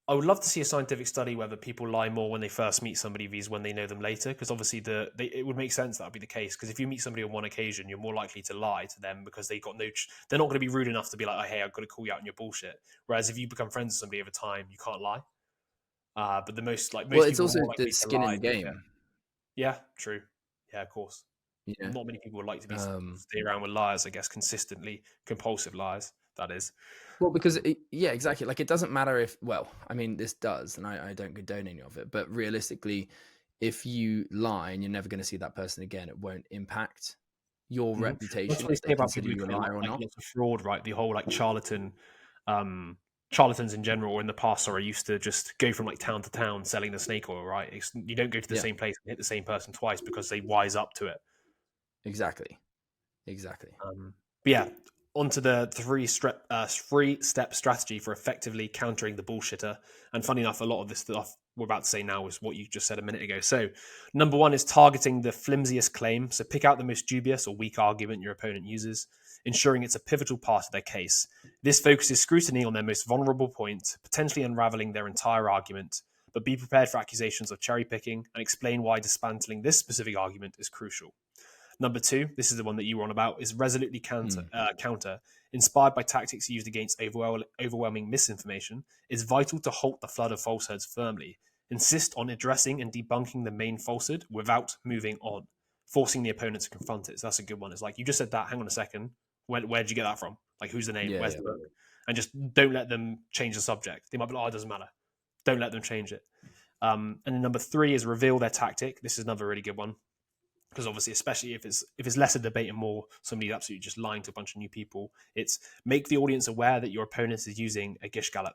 B: I would love to see a scientific study whether people lie more when they first meet somebody versus when they know them later, because obviously it would make sense that would be the case, because if you meet somebody on one occasion, you're more likely to lie to them because they're not going to be rude enough to be like, oh, hey, I've got to call you out on your bullshit. Whereas if you become friends with somebody over time, you can't lie. But most
A: it's also the skin in the game.
B: Yeah, true. Yeah, of course. Not many people would like to stay around with liars, I guess, consistently, compulsive liars, that is.
A: Well, because, exactly. Like, it doesn't matter if, this does, and I don't condone any of it, but realistically, if you lie and you're never going to see that person again, it won't impact your reputation.
B: That's what they say about people who claim lots of fraud, right? The whole charlatans in general, or in the past, used to just go from town to town selling the snake oil, right? You don't go to the same place and hit the same person twice because they wise up to it.
A: Exactly.
B: But yeah, onto the three-step strategy for effectively countering the bullshitter. And funny enough, a lot of this stuff we're about to say now is what you just said a minute ago. So number one is targeting the flimsiest claim. So pick out the most dubious or weak argument your opponent uses, ensuring it's a pivotal part of their case. This focuses scrutiny on their most vulnerable point, potentially unraveling their entire argument, but be prepared for accusations of cherry picking and explain why dismantling this specific argument is crucial. Number two, this is the one that you were on about, is resolutely counter. Inspired by tactics used against overwhelming misinformation, is vital to halt the flood of falsehoods firmly. Insist on addressing and debunking the main falsehood without moving on, forcing the opponent to confront it. So that's a good one. It's like, you just said that, hang on a second. Where did you get that from? Like, who's the name? Where's the book? And just don't let them change the subject. They might be like, oh, it doesn't matter. Don't let them change it. And then number three is reveal their tactic. This is another really good one. Because obviously, especially if it's less a debate and more somebody absolutely just lying to a bunch of new people, it's make the audience aware that your opponent is using a Gish gallop.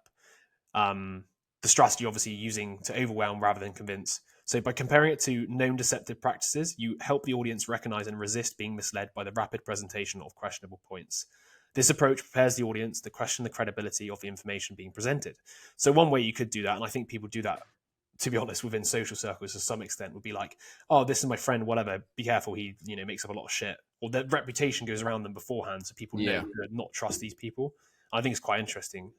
B: The strategy, obviously, using to overwhelm rather than convince. So by comparing it to known deceptive practices, you help the audience recognize and resist being misled by the rapid presentation of questionable points. This approach prepares the audience to question the credibility of the information being presented. So one way you could do that, and I think people do that, to be honest, within social circles to some extent, would be like, oh, this is my friend, whatever, be careful, he makes up a lot of shit. Or their reputation goes around them beforehand, so people know to not trust these people. I think it's quite interesting,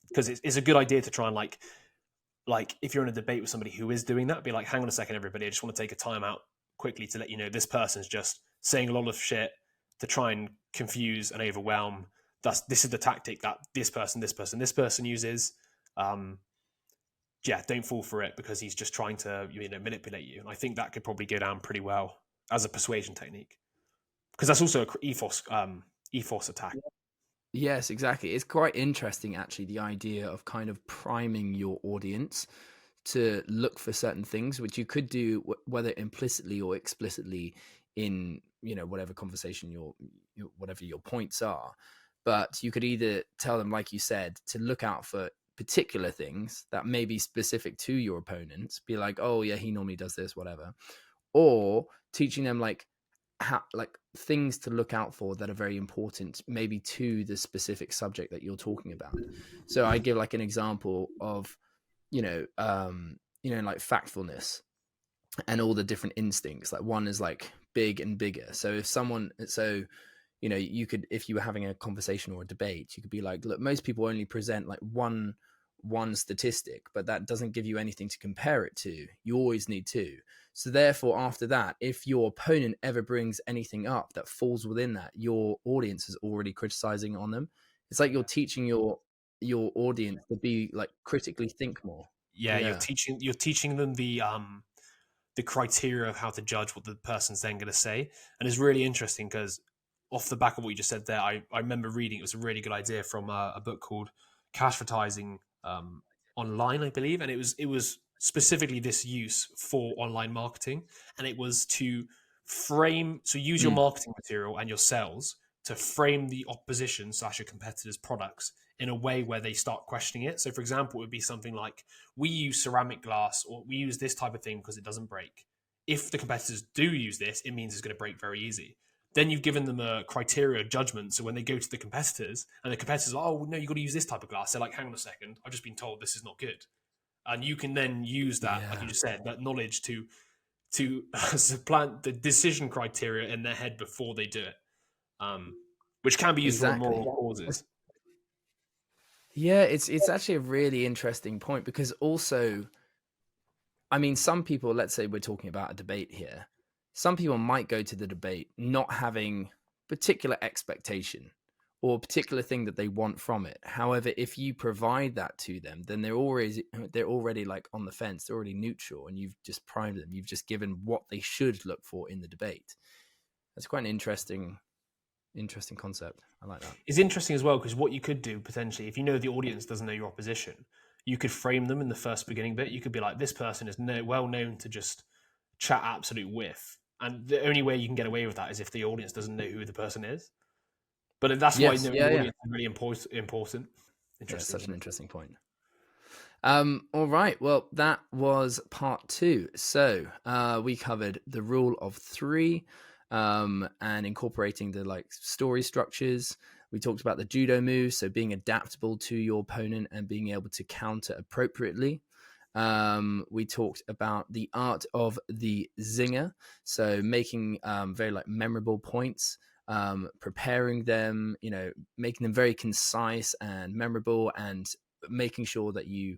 B: because it's a good idea to try and like if you're in a debate with somebody who is doing that, be like, hang on a second, everybody, I just want to take a time out quickly to let you know this person's just saying a lot of shit to try and confuse and overwhelm. This is the tactic that this person uses. Don't fall for it because he's just trying to manipulate you. And I think that could probably go down pretty well as a persuasion technique, because that's also an ethos attack.
A: Yes, exactly. It's quite interesting, actually, the idea of kind of priming your audience to look for certain things, which you could do whether implicitly or explicitly in whatever conversation whatever your points are. But you could either tell them, like you said, to look out for particular things that may be specific to your opponent, be like, oh yeah, he normally does this, whatever, or teaching them like things to look out for that are very important maybe to the specific subject that you're talking about. So I give like an example of like factfulness and all the different instincts. Like one is like big and bigger. So you could, if you were having a conversation or a debate, you could be like, look, most people only present like one statistic, but that doesn't give you anything to compare it to. You always need two. So therefore, after that, if your opponent ever brings anything up that falls within that, your audience is already criticizing on them. It's like you're teaching your audience to be like critically think more.
B: Yeah. You're teaching them the criteria of how to judge what the person's then going to say. And it's really interesting because off the back of what you just said there, I remember reading, it was a really good idea from a book called Advertising Online, I believe. And it was specifically this use for online marketing. And it was to use your marketing material and your sales to frame the opposition / your competitors' products in a way where they start questioning it. So for example, it would be something like, we use ceramic glass, or we use this type of thing because it doesn't break. If the competitors do use this, it means it's going to break very easy. Then you've given them a criteria judgment. So when they go to the competitors and the competitors are, oh, no, you've got to use this type of glass. They're like, hang on a second, I've just been told this is not good. And you can then use that, like you just said, that knowledge to supplant the decision criteria in their head before they do it, which can be used for moral causes.
A: Yeah, it's actually a really interesting point, because also, I mean, some people, let's say we're talking about a debate here, some people might go to the debate not having particular expectation or a particular thing that they want from it. However, if you provide that to them, then they're already like on the fence, they're already neutral, and you've just primed them. You've just given what they should look for in the debate. That's quite an interesting concept. I like that.
B: It's interesting as well, because what you could do potentially, if you know the audience doesn't know your opposition, you could frame them in the first beginning bit. You could be like, this person is well known to just chat absolute whiff. And the only way you can get away with that is if the audience doesn't know who the person is. But that's why knowing the audience is really important. Interesting.
A: Yeah, such an interesting point. All right. Well, that was part 2. So we covered the rule of 3. and incorporating the like story structures. We talked about the judo moves, so being adaptable to your opponent and being able to counter appropriately. We talked about the art of the zinger, so making very like memorable points, preparing them, making them very concise and memorable, and making sure that you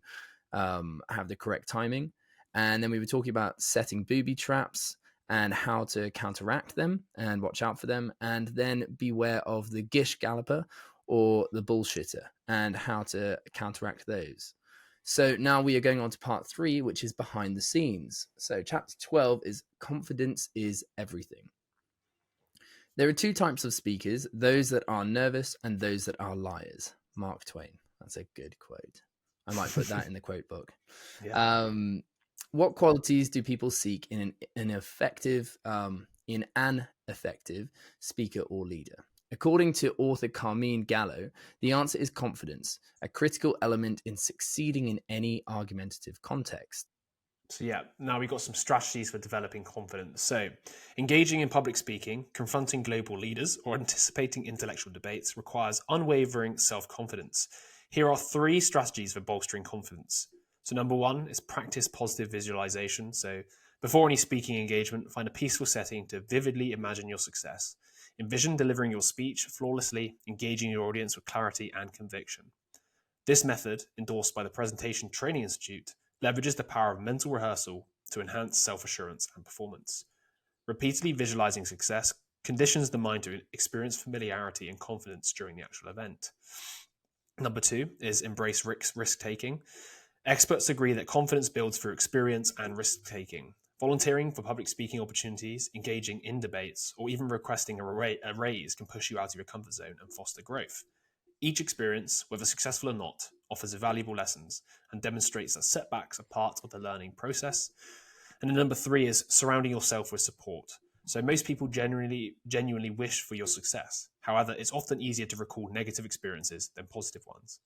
A: have the correct timing. And then we were talking about setting booby traps and how to counteract them and watch out for them, and then beware of the Gish galloper or the bullshitter and how to counteract those. So now we are going on to part 3, which is behind the scenes. So chapter 12 is confidence is everything. There are 2 types of speakers, those that are nervous and those that are liars. Mark Twain. That's a good quote. I might put that in the quote book. Yeah. What qualities do people seek in an effective speaker or leader? According to author Carmine Gallo, the answer is confidence, a critical element in succeeding in any argumentative context.
B: So yeah, now we've got some strategies for developing confidence. So engaging in public speaking, confronting global leaders, or anticipating intellectual debates requires unwavering self-confidence. Here are 3 strategies for bolstering confidence. So number 1 is practice positive visualization. So before any speaking engagement, find a peaceful setting to vividly imagine your success. Envision delivering your speech flawlessly, engaging your audience with clarity and conviction. This method, endorsed by the Presentation Training Institute, leverages the power of mental rehearsal to enhance self-assurance and performance. Repeatedly visualizing success conditions the mind to experience familiarity and confidence during the actual event. Number 2 is embrace risk-taking. Experts agree that confidence builds through experience and risk-taking. Volunteering for public speaking opportunities, engaging in debates, or even requesting a raise can push you out of your comfort zone and foster growth. Each experience, whether successful or not, offers valuable lessons and demonstrates that setbacks are part of the learning process. And then number 3 is surrounding yourself with support. So most people genuinely wish for your success. However, it's often easier to recall negative experiences than positive ones.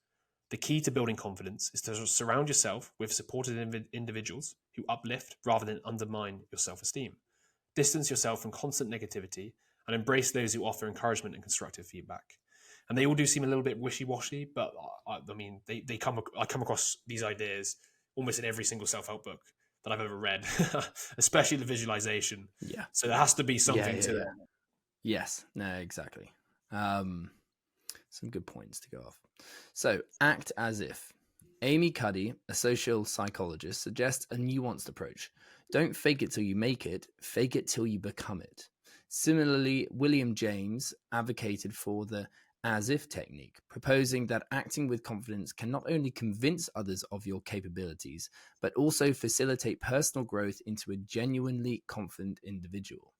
B: The key to building confidence is to surround yourself with supportive individuals who uplift rather than undermine your self-esteem. Distance yourself from constant negativity and embrace those who offer encouragement and constructive feedback. And they all do seem a little bit wishy-washy, but I mean, I come across these ideas almost in every single self-help book that I've ever read, especially the visualization.
A: Yeah.
B: So there has to be something to it.
A: Yes. No, exactly. Some good points to go off. So, act as if. Amy Cuddy, a social psychologist, suggests a nuanced approach. Don't fake it till you make it, fake it till you become it. Similarly, William James advocated for the as if technique, proposing that acting with confidence can not only convince others of your capabilities, but also facilitate personal growth into a genuinely confident individual.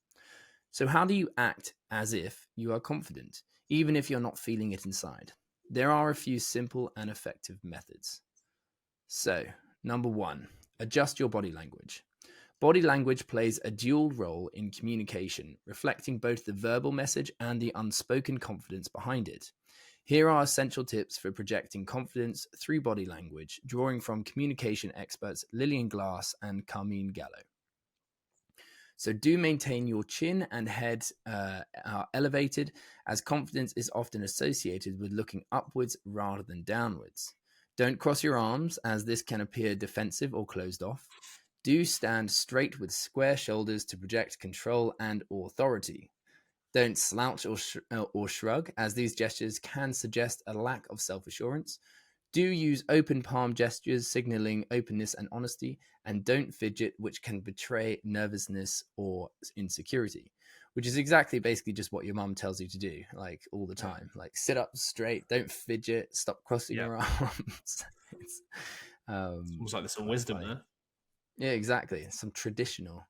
A: So, how do you act as if you are confident, even if you're not feeling it inside? There are a few simple and effective methods. So, number 1, adjust your body language. Body language plays a dual role in communication, reflecting both the verbal message and the unspoken confidence behind it. Here are essential tips for projecting confidence through body language, drawing from communication experts Lillian Glass and Carmine Gallo. So do maintain your chin and head are elevated, as confidence is often associated with looking upwards rather than downwards. Don't cross your arms, as this can appear defensive or closed off. Do stand straight with square shoulders to project control and authority. Don't slouch or shrug, as these gestures can suggest a lack of self-assurance. Do use open palm gestures, signaling openness and honesty, and don't fidget, which can betray nervousness or insecurity, which is basically just what your mum tells you to do, like all the time. Like sit up straight, don't fidget, stop crossing your arms. It's
B: almost like there's some wisdom there.
A: Yeah, exactly. Some traditional.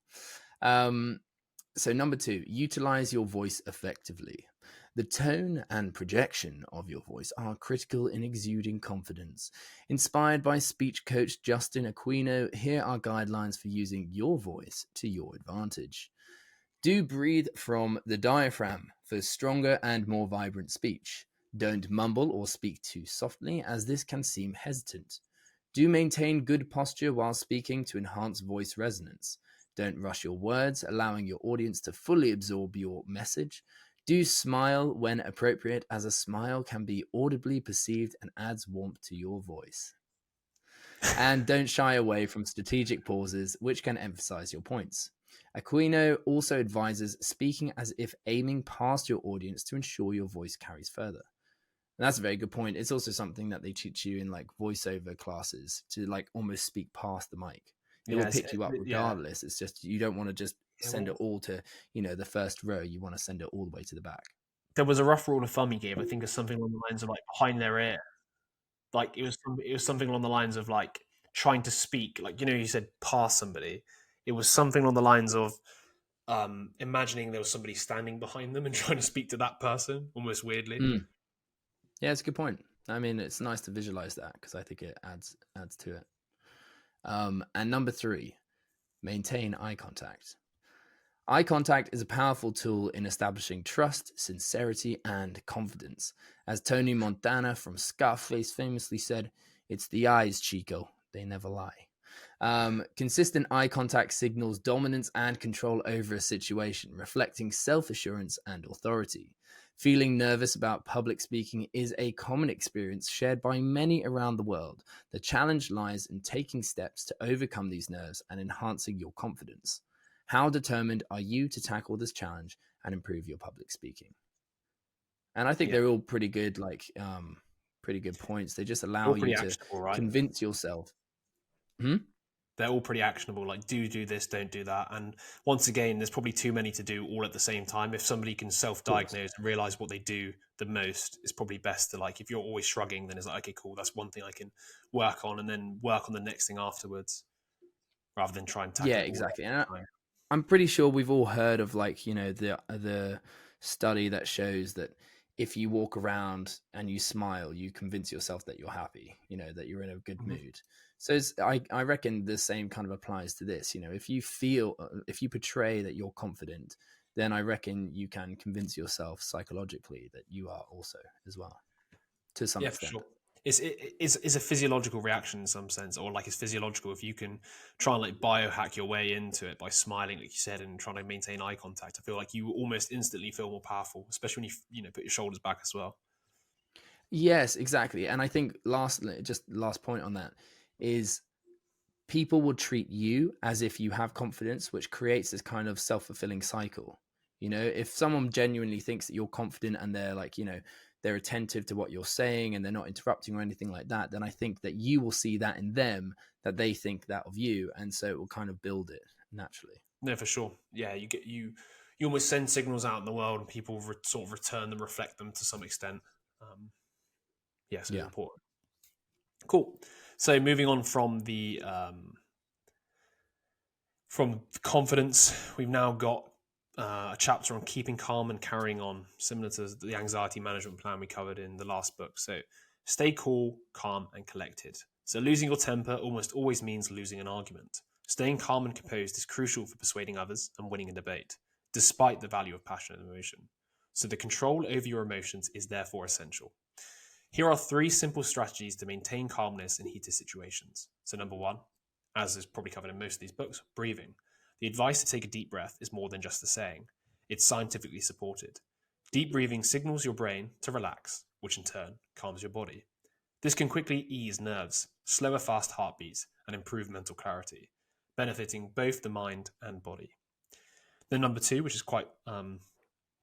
A: So number 2, utilize your voice effectively. The tone and projection of your voice are critical in exuding confidence. Inspired by speech coach Justin Aquino, here are guidelines for using your voice to your advantage. Do breathe from the diaphragm for stronger and more vibrant speech. Don't mumble or speak too softly, as this can seem hesitant. Do maintain good posture while speaking to enhance voice resonance. Don't rush your words, allowing your audience to fully absorb your message. Do smile when appropriate, as a smile can be audibly perceived and adds warmth to your voice. And don't shy away from strategic pauses, which can emphasize your points. Aquino also advises speaking as if aiming past your audience to ensure your voice carries further. And that's a very good point. It's also something that they teach you in like voiceover classes, to like almost speak past the mic. It will pick you up regardless. It's just you don't want to just send it all to, the first row. You want to send it all the way to the back.
B: There was a rough rule of thumb he gave. I think it's something along the lines of like behind their ear. Like it was something along the lines of like trying to speak, like, you said past somebody. It was something along the lines of imagining there was somebody standing behind them and trying to speak to that person, almost weirdly.
A: Yeah, it's a good point. I mean, it's nice to visualize that because I think it adds to it. And number 3, maintain eye contact. Eye contact is a powerful tool in establishing trust, sincerity, and confidence. As Tony Montana from Scarface famously said, "It's the eyes, Chico. They never lie." Consistent eye contact signals dominance and control over a situation, reflecting self-assurance and authority. Feeling nervous about public speaking is a common experience shared by many around the world. The challenge lies in taking steps to overcome these nerves and enhancing your confidence. How determined are you to tackle this challenge and improve your public speaking? And I think they're all pretty good, pretty good points. They just allow you to convince yourself.
B: They're all pretty actionable. Like, do this, don't do that. And once again, there's probably too many to do all at the same time. If somebody can self-diagnose and realize what they do the most, it's probably best to, like, if you're always shrugging, then it's like, okay, cool, that's one thing I can work on, and then work on the next thing afterwards, rather than try and tackle it
A: exactly. And I'm pretty sure we've all heard of the study that shows that if you walk around and you smile, you convince yourself that you're happy, that you're in a good mood. So I reckon the same kind of applies to this. If you portray that you're confident, then I reckon you can convince yourself psychologically that you are also as well, to some extent.
B: For sure. It's a physiological reaction in some sense, or like it's physiological if you can try and like biohack your way into it by smiling, like you said, and trying to maintain eye contact. I feel like you almost instantly feel more powerful, especially when you put your shoulders back as well.
A: Yes, exactly. And I think last point on that is people will treat you as if you have confidence, which creates this kind of self-fulfilling cycle. If someone genuinely thinks that you're confident and they're like, they're attentive to what you're saying and they're not interrupting or anything like that, then I think that you will see that in them, that they think that of you. And so it will kind of build it naturally.
B: No, for sure. Yeah, you almost send signals out in the world and people sort of return them, reflect them to some extent. So important. Cool. So moving on from the confidence, we've now got a chapter on keeping calm and carrying on, similar to the anxiety management plan we covered in the last book. So stay cool, calm, and collected. So losing your temper almost always means losing an argument. Staying calm and composed is crucial for persuading others and winning a debate, despite the value of passion and emotion. So the control over your emotions is therefore essential. Here are 3 simple strategies to maintain calmness in heated situations. So number 1, as is probably covered in most of these books, breathing. The advice to take a deep breath is more than just a saying. It's scientifically supported. Deep breathing signals your brain to relax, which in turn calms your body. This can quickly ease nerves, slower fast heartbeats, and improve mental clarity, benefiting both the mind and body. Then number 2, which is quite,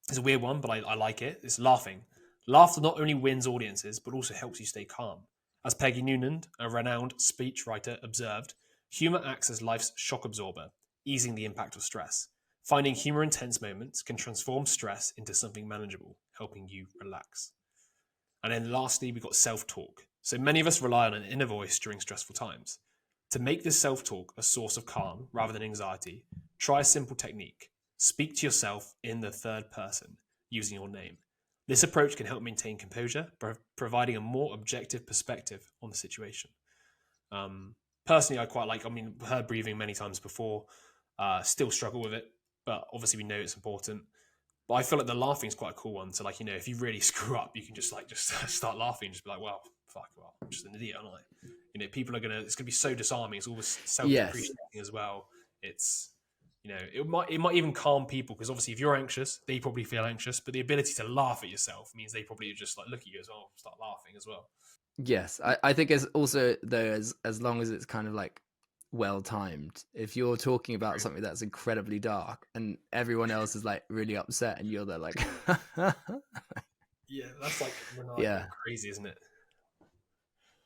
B: it's a weird one, but I like it, is laughing. Laughter not only wins audiences, but also helps you stay calm. As Peggy Noonan, a renowned speechwriter, observed, humor acts as life's shock absorber, easing the impact of stress. Finding humor in tense moments can transform stress into something manageable, helping you relax. And then lastly, we've got self-talk. So many of us rely on an inner voice during stressful times. To make this self-talk a source of calm rather than anxiety, try a simple technique. Speak to yourself in the third person, using your name. This approach can help maintain composure, providing a more objective perspective on the situation. Personally, I quite like, heard breathing many times before, still struggle with it, but obviously we know it's important. But I feel like the laughing is quite a cool one. So if you really screw up, you can just start laughing, just be like, well, fuck, well, I'm just an idiot, aren't I? People are it's going to be so disarming. It's always self-depreciating as well. It's it might even calm people, because obviously if you're anxious, they probably feel anxious, but the ability to laugh at yourself means they probably just like look at you as well, start laughing as well.
A: Yes, I think it's also though as long as it's kind of like well timed. If you're talking about something that's incredibly dark and everyone else is like really upset and you're there like
B: Yeah, that's like
A: yeah,
B: crazy, isn't it?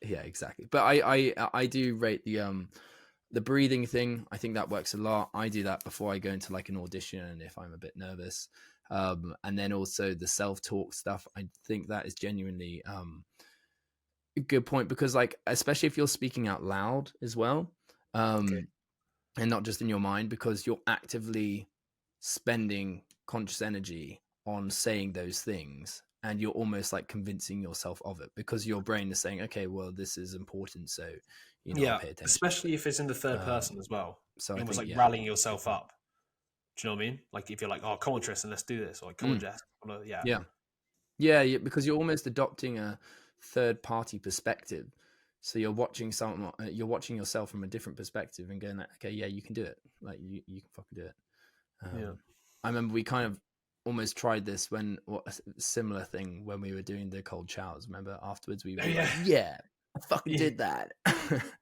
A: yeah, exactly. But I do rate the breathing thing. I think that works a lot. I do that before I go into like an audition if I'm a bit nervous. And then also the self-talk stuff. I think that is genuinely a good point, because like especially if you're speaking out loud as well,
B: Okay.
A: and not just in your mind, because you're actively spending conscious energy on saying those things, and you're almost like convincing yourself of it because your brain is saying, okay, well, this is important, so I'll
B: Yeah,
A: pay attention to
B: especially
A: it.
B: if it's in the third person as well.
A: So I
B: You're almost
A: think
B: like
A: yeah.
B: rallying yourself up. Do you know what I mean? Like if you're like, oh, come on, Tristan, let's do this, or like, come on, Jess. Yeah.
A: Yeah, because you're almost adopting a third party perspective. So you're watching you're watching yourself from a different perspective and going like, okay, yeah, you can do it. Like you can fucking do it.
B: Yeah.
A: I remember we kind of almost tried this a similar thing when we were doing the cold showers. Remember afterwards we were like, yeah, I fucking did that.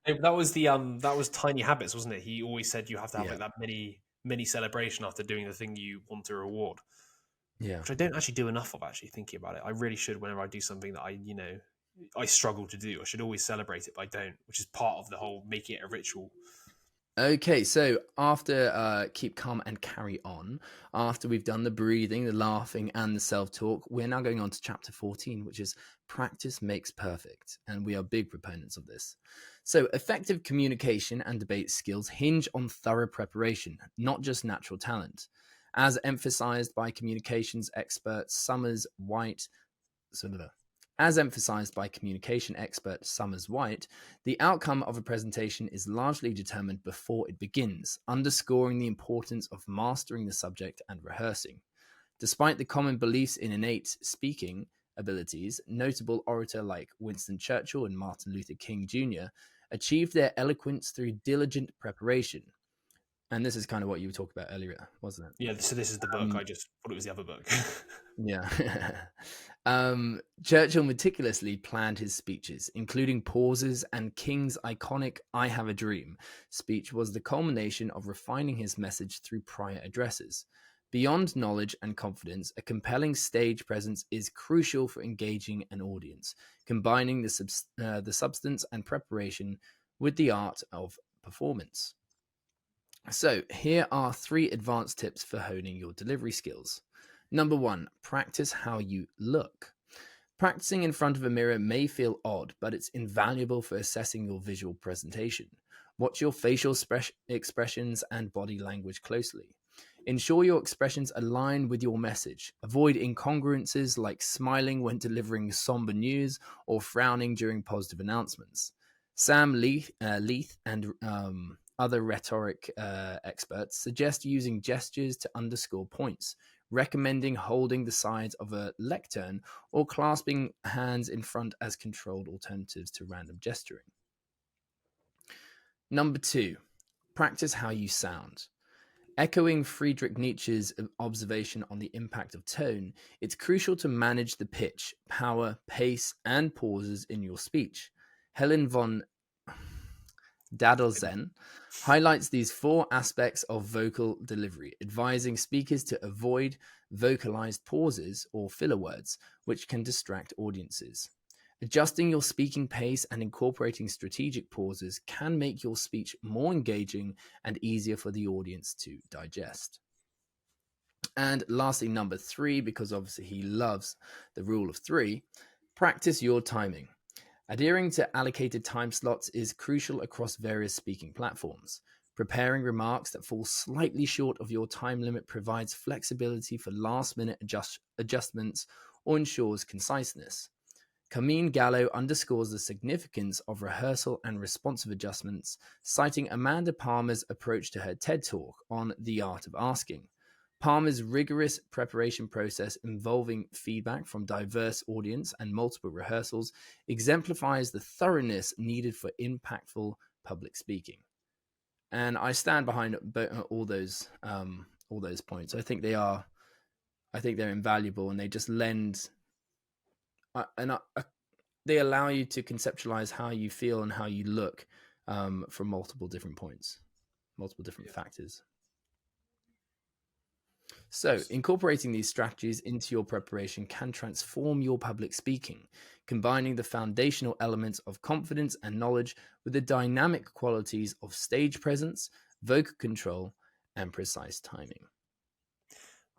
B: That was Tiny Habits, wasn't it? He always said you have to have like that mini celebration after doing the thing you want to reward.
A: Yeah.
B: Which I don't actually do enough of, actually, thinking about it. I really should. Whenever I do something that I struggle to do, I should always celebrate it, but I don't, which is part of the whole making it a ritual.
A: Okay, so after keep calm and carry on, after we've done the breathing, the laughing, and the self-talk, we're now going on to chapter 14, which is practice makes perfect. And we are big proponents of this. So effective communication and debate skills hinge on thorough preparation, not just natural talent. As emphasized by communications expert Summers White, as emphasized by communication expert Summers White, the outcome of a presentation is largely determined before it begins, underscoring the importance of mastering the subject and rehearsing. Despite the common beliefs in innate speaking abilities, notable orator like Winston Churchill and Martin Luther King Jr. achieved their eloquence through diligent preparation. And this is kind of what you were talking about earlier, wasn't it?
B: Yeah, so this is the book. I just thought it was the other book.
A: Yeah. Churchill meticulously planned his speeches, including pauses, and King's iconic I Have a Dream speech was the culmination of refining his message through prior addresses. Beyond knowledge and confidence, a compelling stage presence is crucial for engaging an audience, combining the substance and preparation with the art of performance. So, here are 3 advanced tips for honing your delivery skills. Number 1, practice how you look. Practicing in front of a mirror may feel odd, but it's invaluable for assessing your visual presentation. Watch your facial expressions and body language closely. Ensure your expressions align with your message. Avoid incongruences like smiling when delivering somber news or frowning during positive announcements. Sam Leith and other rhetoric experts suggest using gestures to underscore points, recommending holding the sides of a lectern or clasping hands in front as controlled alternatives to random gesturing. Number 2, practice how you sound. Echoing Friedrich Nietzsche's observation on the impact of tone, it's crucial to manage the pitch, power, pace, and pauses in your speech. Helen von Dadelzen highlights these 4 aspects of vocal delivery, advising speakers to avoid vocalized pauses or filler words, which can distract audiences. Adjusting your speaking pace and incorporating strategic pauses can make your speech more engaging and easier for the audience to digest. And lastly, number 3, because obviously he loves the rule of 3, practice your timing. Adhering to allocated time slots is crucial across various speaking platforms. Preparing remarks that fall slightly short of your time limit provides flexibility for last-minute adjustments or ensures conciseness. Carmine Gallo underscores the significance of rehearsal and responsive adjustments, citing Amanda Palmer's approach to her TED Talk on the art of asking. Palmer's rigorous preparation process involving feedback from diverse audience and multiple rehearsals exemplifies the thoroughness needed for impactful public speaking. And I stand behind all those points. I think they're invaluable, and they just lend they allow you to conceptualize how you feel and how you look from multiple different points, multiple different factors. So, incorporating these strategies into your preparation can transform your public speaking, combining the foundational elements of confidence and knowledge with the dynamic qualities of stage presence, vocal control, and precise timing.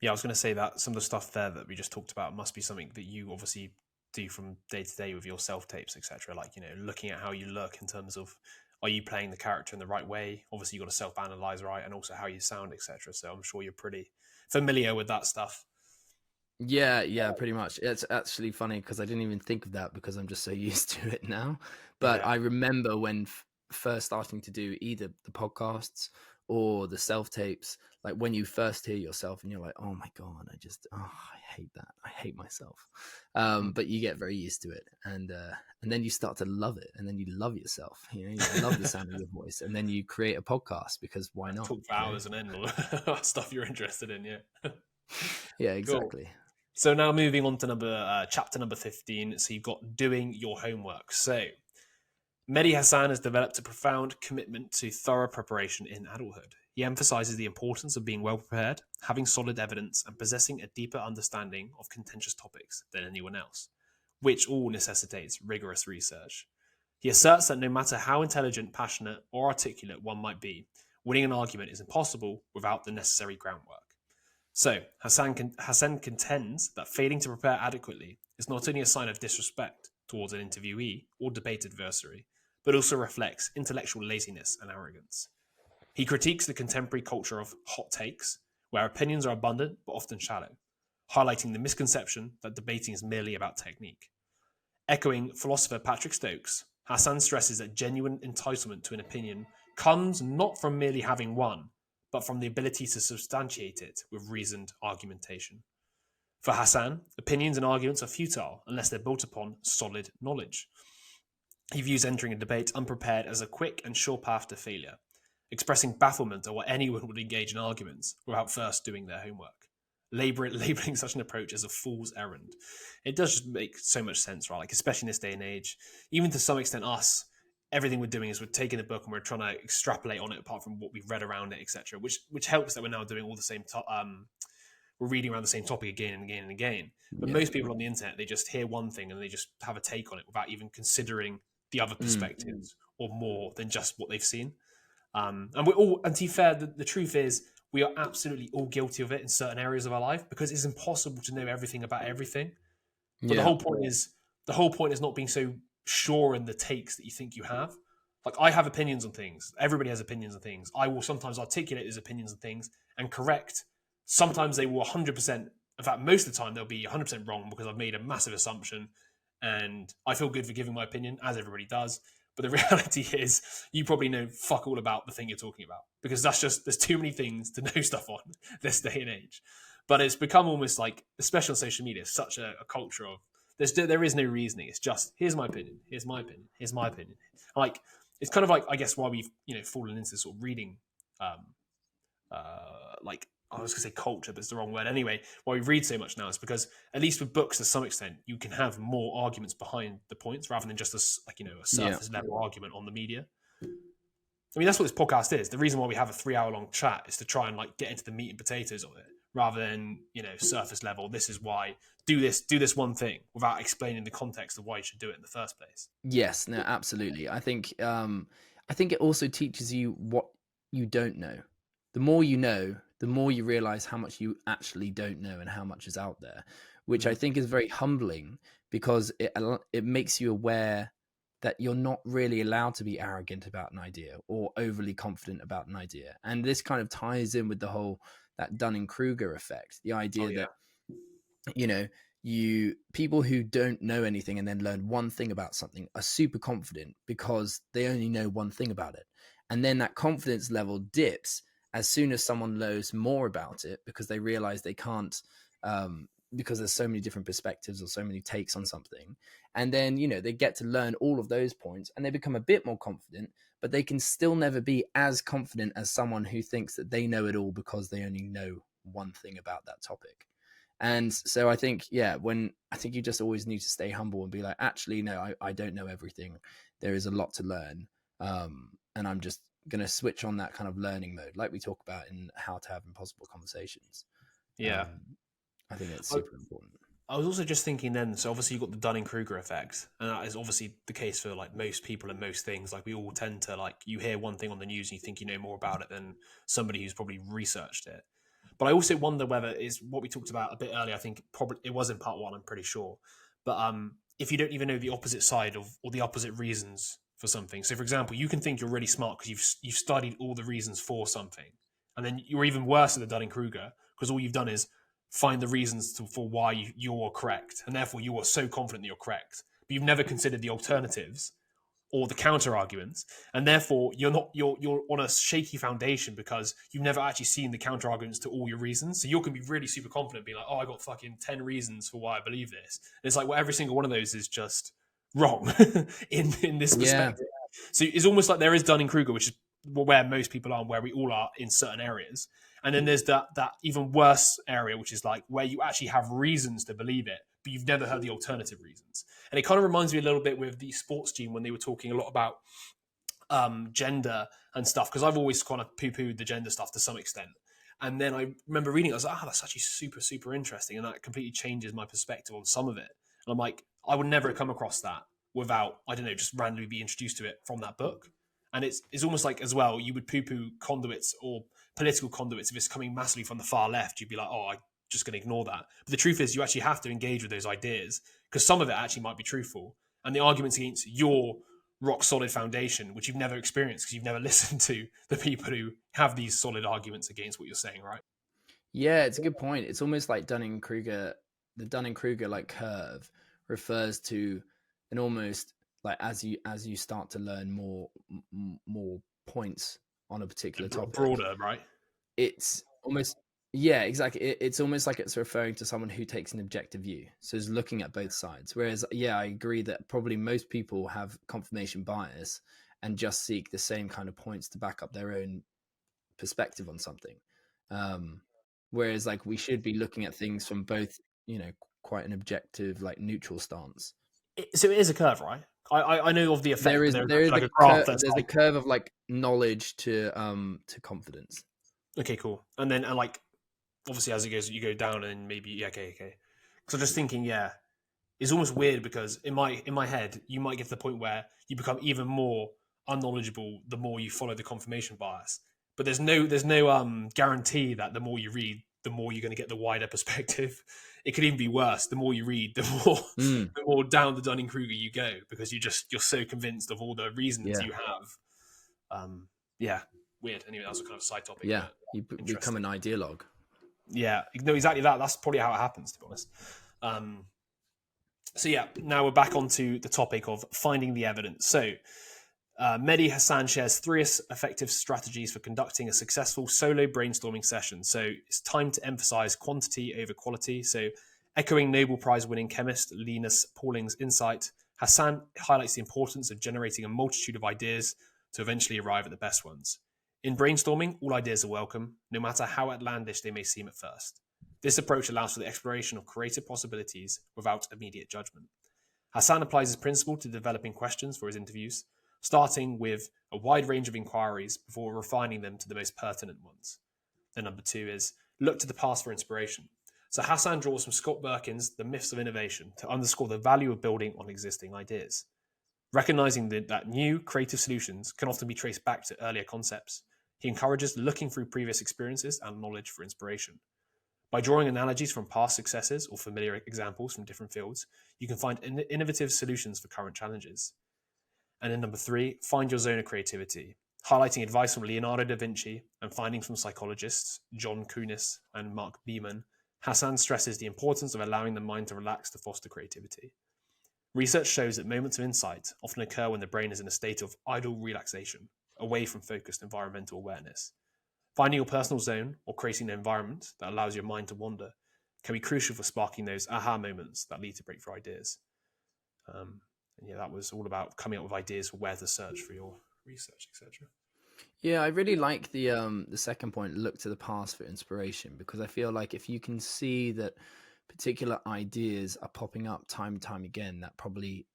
B: Yeah, I was going to say that some of the stuff there that we just talked about must be something that you obviously do from day to day with your self-tapes, etc. Like, looking at how you look in terms of, are you playing the character in the right way? Obviously, you've got to self-analyze, right? And also how you sound, etc. So I'm sure you're pretty familiar with that stuff.
A: Yeah, pretty much. It's actually funny because I didn't even think of that because I'm just so used to it now. But I remember when first starting to do either the podcasts or the self-tapes, like when you first hear yourself and you're like, oh my God, I hate that. I hate myself. But you get very used to it. And then you start to love it. And then you love yourself. You love the sound of your voice. And then you create a podcast because why not?
B: Talk for hours and end all stuff you're interested in, yeah.
A: Yeah, exactly.
B: Cool. So now moving on to chapter number 15. So you've got doing your homework. So Mehdi Hasan has developed a profound commitment to thorough preparation in adulthood. He emphasizes the importance of being well prepared, having solid evidence, and possessing a deeper understanding of contentious topics than anyone else, which all necessitates rigorous research. He asserts that no matter how intelligent, passionate, or articulate one might be, winning an argument is impossible without the necessary groundwork. So, Hasan contends that failing to prepare adequately is not only a sign of disrespect towards an interviewee or debate adversary, but also reflects intellectual laziness and arrogance. He critiques the contemporary culture of hot takes, where opinions are abundant but often shallow, highlighting the misconception that debating is merely about technique. Echoing philosopher Patrick Stokes, Hasan stresses that genuine entitlement to an opinion comes not from merely having one, but from the ability to substantiate it with reasoned argumentation. For Hasan, opinions and arguments are futile unless they're built upon solid knowledge. He views entering a debate unprepared as a quick and sure path to failure, expressing bafflement at why anyone would engage in arguments without first doing their homework. Labeling such an approach as a fool's errand. It does just make so much sense, right? Like, especially in this day and age, even to some extent us, everything we're doing is we're taking a book and we're trying to extrapolate on it apart from what we've read around it, etc. Which helps that we're now doing all the same. We're reading around the same topic again and again and again. But most people on the internet, they just hear one thing and they just have a take on it without even considering the other perspectives or more than just what they've seen. And we're all, and to be fair, the truth is we are absolutely all guilty of it in certain areas of our life because it's impossible to know everything about everything. But the whole point is not being so sure in the takes that you think you have. Like, I have opinions on things. Everybody has opinions on things. I will sometimes articulate those opinions on things and correct. Sometimes they will 100%. In fact, most of the time they'll be 100% wrong because I've made a massive assumption, and I feel good for giving my opinion, as everybody does. But the reality is, you probably know fuck all about the thing you're talking about because there's too many things to know stuff on this day and age. But it's become almost like, especially on social media, such a culture of there is no reasoning. It's just, here's my opinion, here's my opinion, here's my opinion. Like, it's kind of like, I guess, why we've fallen into sort of reading, like, I was going to say culture, but it's the wrong word. Anyway, why we read so much now is because, at least with books, to some extent, you can have more arguments behind the points rather than just a surface level argument on the media. I mean, that's what this podcast is. The reason why we have a 3-hour long chat is to try and get into the meat and potatoes of it, rather than surface level. This is why do this one thing without explaining the context of why you should do it in the first place.
A: Yes, no, absolutely. I think it also teaches you what you don't know. The more you know, the more you realize how much you actually don't know and how much is out there, which I think is very humbling because it makes you aware that you're not really allowed to be arrogant about an idea or overly confident about an idea. And this kind of ties in with the whole that Dunning-Kruger effect, the idea that people who don't know anything and then learn one thing about something are super confident because they only know one thing about it. And then that confidence level dips as soon as someone knows more about it because they realize they can't, because there's so many different perspectives or so many takes on something. And then, they get to learn all of those points and they become a bit more confident, but they can still never be as confident as someone who thinks that they know it all because they only know one thing about that topic. And so I think, I think you just always need to stay humble and be like, actually, no, I don't know everything. There is a lot to learn. And I'm just going to switch on that kind of learning mode, like we talk about in How to Have Impossible Conversations.
B: Yeah.
A: I think it's super important.
B: I was also just thinking then, so obviously you've got the Dunning-Kruger effect, and that is obviously the case for like most people and most things. Like we all tend to, like, you hear one thing on the news and you think you know more about it than somebody who's probably researched it. But I also wonder whether is what we talked about a bit earlier. I think probably it was in part one, I'm pretty sure. But if you don't even know the opposite side of or the opposite reasons for something. So for example, you can think you're really smart because you've studied all the reasons for something. And then you're even worse than the Dunning-Kruger because all you've done is find the reasons for why you're correct, and therefore you are so confident that you're correct. But you've never considered the alternatives or the counter arguments, and therefore you're on a shaky foundation because you've never actually seen the counter arguments to all your reasons. So you can be really super confident, be like, "Oh, I got fucking 10 reasons for why I believe this." And it's like, well, every single one of those is just wrong in this perspective. So it's almost like there is Dunning-Kruger, which is where most people are and where we all are in certain areas. And then there's that even worse area, which is like where you actually have reasons to believe it, but you've never heard the alternative reasons. And it kind of reminds me a little bit with the sports team when they were talking a lot about gender and stuff, because I've always kind of poo-pooed the gender stuff to some extent. And then I remember reading it, I was like, that's actually super, super interesting. And that completely changes my perspective on some of it. And I'm like, I would never come across that without, I don't know, just randomly be introduced to it from that book. And it's almost like, as well, you would poo-poo conduits or political conduits if it's coming massively from the far left. You'd be like, I'm just going to ignore that. But the truth is you actually have to engage with those ideas because some of it actually might be truthful. And the arguments against your rock solid foundation, which you've never experienced because you've never listened to the people who have these solid arguments against what you're saying, right?
A: Yeah, it's a good point. It's almost like Dunning-Kruger, the Dunning-Kruger like curve refers to an almost like as you start to learn more points on a particular topic,
B: broader, right?
A: It's almost, yeah, exactly. It's almost like it's referring to someone who takes an objective view, so it's looking at both sides. Whereas, I agree that probably most people have confirmation bias and just seek the same kind of points to back up their own perspective on something. Whereas, like, we should be looking at things from both, quite an objective, like, neutral stance.
B: So it is a curve, right? I know of the effect.
A: There is like a graph. There's a curve of like knowledge to confidence.
B: Okay, cool. And then like obviously as it goes, you go down and maybe okay. So just thinking, it's almost weird because in my head, you might get to the point where you become even more unknowledgeable the more you follow the confirmation bias. But there's no guarantee that the more you read, the more you're going to get the wider perspective. It could even be worse. The more you read, the more down the Dunning-Kruger you go because you're so convinced of all the reasons you have. Weird. Anyway, that was a kind of side topic.
A: Yeah, you become an ideologue.
B: Yeah, no, exactly that. That's probably how it happens, to be honest. Now we're back onto the topic of finding the evidence. So Mehdi Hasan shares 3 effective strategies for conducting a successful solo brainstorming session. So it's time to emphasize quantity over quality. So echoing Nobel Prize winning chemist Linus Pauling's insight, Hasan highlights the importance of generating a multitude of ideas to eventually arrive at the best ones. In brainstorming, all ideas are welcome, no matter how outlandish they may seem at first. This approach allows for the exploration of creative possibilities without immediate judgment. Hasan applies his principle to developing questions for his interviews, starting with a wide range of inquiries before refining them to the most pertinent ones. Then number 2 is look to the past for inspiration. So Hasan draws from Scott Berkin's The Myths of Innovation to underscore the value of building on existing ideas. Recognizing that new creative solutions can often be traced back to earlier concepts, he encourages looking through previous experiences and knowledge for inspiration. By drawing analogies from past successes or familiar examples from different fields, you can find innovative solutions for current challenges. And then number 3, find your zone of creativity. Highlighting advice from Leonardo da Vinci and findings from psychologists John Kunis and Mark Beeman, Hasan stresses the importance of allowing the mind to relax to foster creativity. Research shows that moments of insight often occur when the brain is in a state of idle relaxation, away from focused environmental awareness. Finding your personal zone or creating an environment that allows your mind to wander can be crucial for sparking those aha moments that lead to breakthrough ideas. And yeah, that was all about coming up with ideas for where to search for your research, etc.
A: Yeah, I really like the second point, look to the past for inspiration, because I feel like if you can see that particular ideas are popping up time and time again, that probably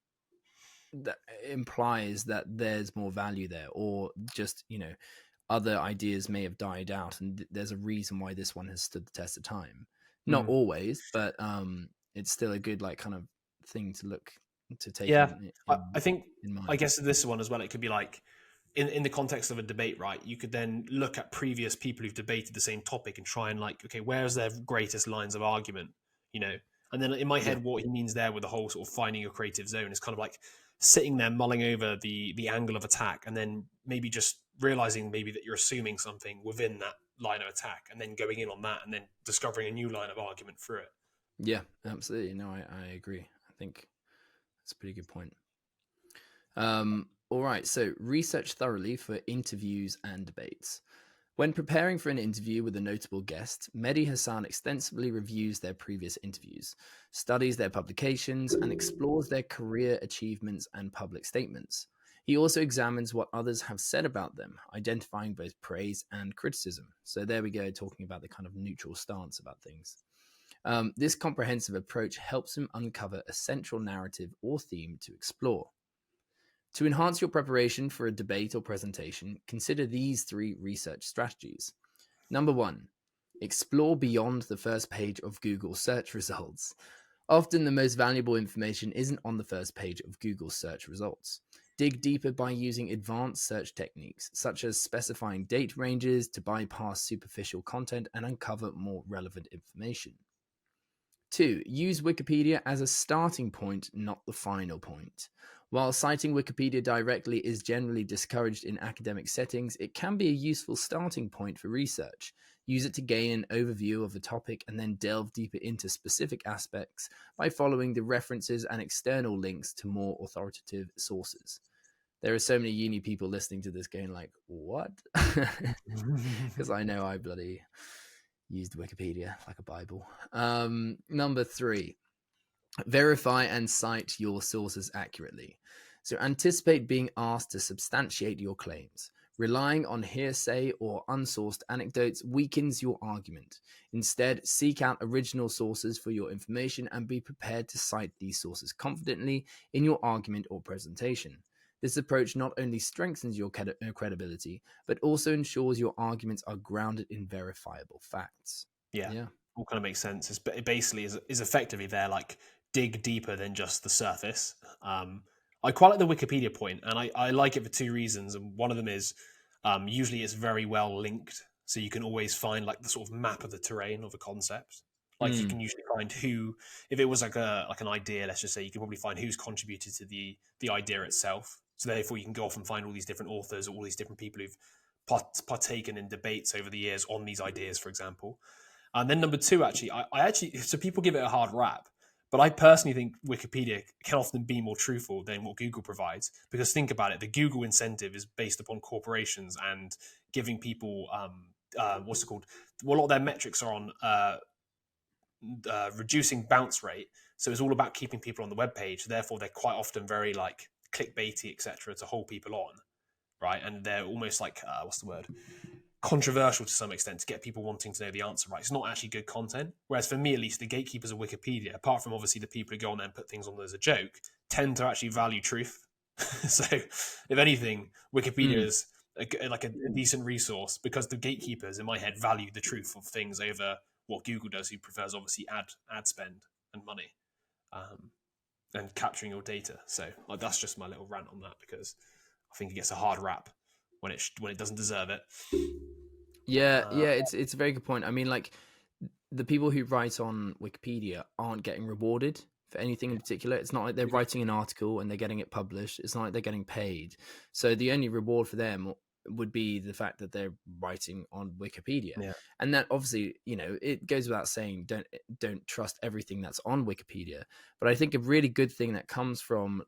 A: that implies that there's more value there, or just, other ideas may have died out, and there's a reason why this one has stood the test of time. Not
B: Mm.
A: always, but it's still a good like kind of thing to look to take
B: Yeah,
A: in,
B: I think,
A: in
B: I
A: mind.
B: guess this one as well, it could be like, in the context of a debate, right? You could then look at previous people who've debated the same topic and try and like, okay, where's their greatest lines of argument, you know? And then in my
A: Yeah,
B: head, what he means there with the whole sort of finding your creative zone is kind of like sitting there mulling over the angle of attack, and then maybe just realizing maybe that you're assuming something within that line of attack, and then going in on that, and then discovering a new line of argument through it.
A: yeah, absolutely. No, I agree. I think that's a pretty good point. All right, so research thoroughly for interviews and debates. When preparing for an interview with a notable guest, Mehdi Hasan extensively reviews their previous interviews, studies their publications, and explores their career achievements and public statements. He also examines what others have said about them, identifying both praise and criticism. So there we go, talking about the kind of neutral stance about things. This comprehensive approach helps him uncover a central narrative or theme to explore. To enhance your preparation for a debate or presentation, consider these 3 research strategies. Number 1, explore beyond the first page of Google search results. Often the most valuable information isn't on the first page of Google search results. Dig deeper by using advanced search techniques, such as specifying date ranges to bypass superficial content and uncover more relevant information. 2. Use Wikipedia as a starting point, not the final point. While citing Wikipedia directly is generally discouraged in academic settings, it can be a useful starting point for research. Use it to gain an overview of a topic and then delve deeper into specific aspects by following the references and external links to more authoritative sources. There are so many uni people listening to this going like, what? Because I know I bloody used Wikipedia like a Bible. Number 3, verify and cite your sources accurately. So anticipate being asked to substantiate your claims. Relying on hearsay or unsourced anecdotes weakens your argument. Instead, seek out original sources for your information and be prepared to cite these sources confidently in your argument or presentation. This approach not only strengthens your credibility, but also ensures your arguments are grounded in verifiable facts.
B: Yeah,
A: Yeah.
B: all kind of makes sense. It basically is effectively there, like dig deeper than just the surface. I quite like the Wikipedia point, and I like it for 2 reasons. And one of them is usually it's very well linked, so you can always find like the sort of map of the terrain of a concept. Like you can usually find who, if it was like an idea, let's just say, you can probably find who's contributed to the idea itself. So therefore, you can go off and find all these different authors, all these different people who've partaken in debates over the years on these ideas, for example. And then number 2, actually, I actually, so people give it a hard rap, but I personally think Wikipedia can often be more truthful than what Google provides. Because think about it, the Google incentive is based upon corporations and giving people, what's it called? Well, a lot of their metrics are on reducing bounce rate. So it's all about keeping people on the web page. Therefore, they're quite often very like clickbaity, etc., to hold people on, right? And they're almost like, what's the word? Controversial to some extent to get people wanting to know the answer right. It's not actually good content. Whereas for me, at least, the gatekeepers of Wikipedia, apart from obviously the people who go on there and put things on as a joke, tend to actually value truth. So, if anything, Wikipedia is like a decent resource because the gatekeepers, in my head, value the truth of things over what Google does, who prefers obviously ad spend and money, and capturing your data. So, like, that's just my little rant on that because I think it gets a hard rap when it doesn't deserve it.
A: Yeah, it's a very good point. I mean, like the people who write on Wikipedia aren't getting rewarded for anything in particular. It's not like they're writing an article and they're getting it published. It's not like they're getting paid. So the only reward for them would be the fact that they're writing on Wikipedia.
B: Yeah.
A: And that obviously, it goes without saying, don't trust everything that's on Wikipedia. But I think a really good thing that comes from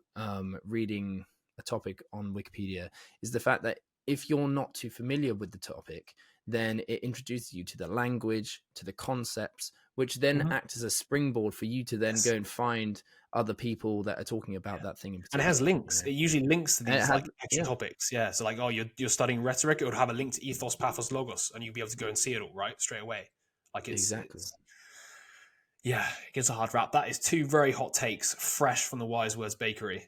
A: reading a topic on Wikipedia is the fact that if you're not too familiar with the topic, then it introduces you to the language, to the concepts, which then act as a springboard for you to then go and find other people that are talking about that thing in particular.
B: And it has links. It usually links to these like extra
A: yeah.
B: topics. Yeah. So like, oh, you're studying rhetoric, it would have a link to ethos, pathos, logos, and you'll be able to go and see it all right straight away. Like
A: Exactly.
B: Yeah, it gets a hard rap. That is 2 very hot takes, fresh from the Wise Words Bakery.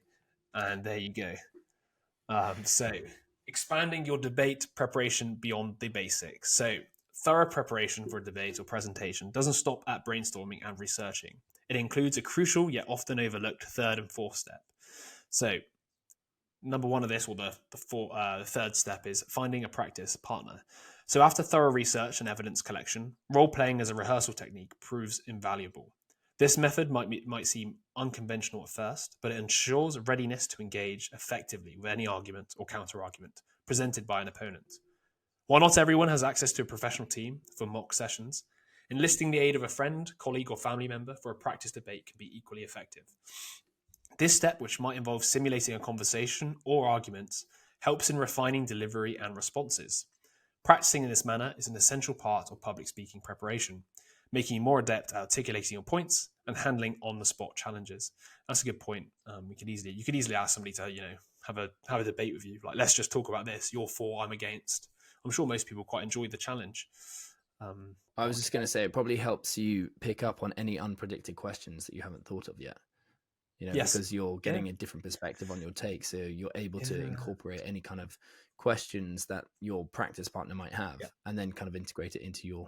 B: And there you go. So, expanding your debate preparation beyond the basics. So, thorough preparation for a debate or presentation doesn't stop at brainstorming and researching. It includes a crucial yet often overlooked 3rd and 4th step. So, number 1 of this, or the 3rd step, is finding a practice partner. So after thorough research and evidence collection, role-playing as a rehearsal technique proves invaluable. This method might seem unconventional at first, but it ensures readiness to engage effectively with any argument or counter-argument presented by an opponent. While not everyone has access to a professional team for mock sessions, enlisting the aid of a friend, colleague, or family member for a practice debate can be equally effective. This step, which might involve simulating a conversation or arguments, helps in refining delivery and responses. Practicing in this manner is an essential part of public speaking preparation, making you more adept at articulating your points and handling on-the-spot challenges. That's a good point. You could easily ask somebody to, have a debate with you. Like, let's just talk about this. You're for, I'm against. I'm sure most people quite enjoy the challenge.
A: I was just going to say, it probably helps you pick up on any unpredicted questions that you haven't thought of yet.
B: Yes.
A: Because you're getting a different perspective on your take, so you're able to incorporate any kind of questions that your practice partner might have, and then kind of integrate it into your,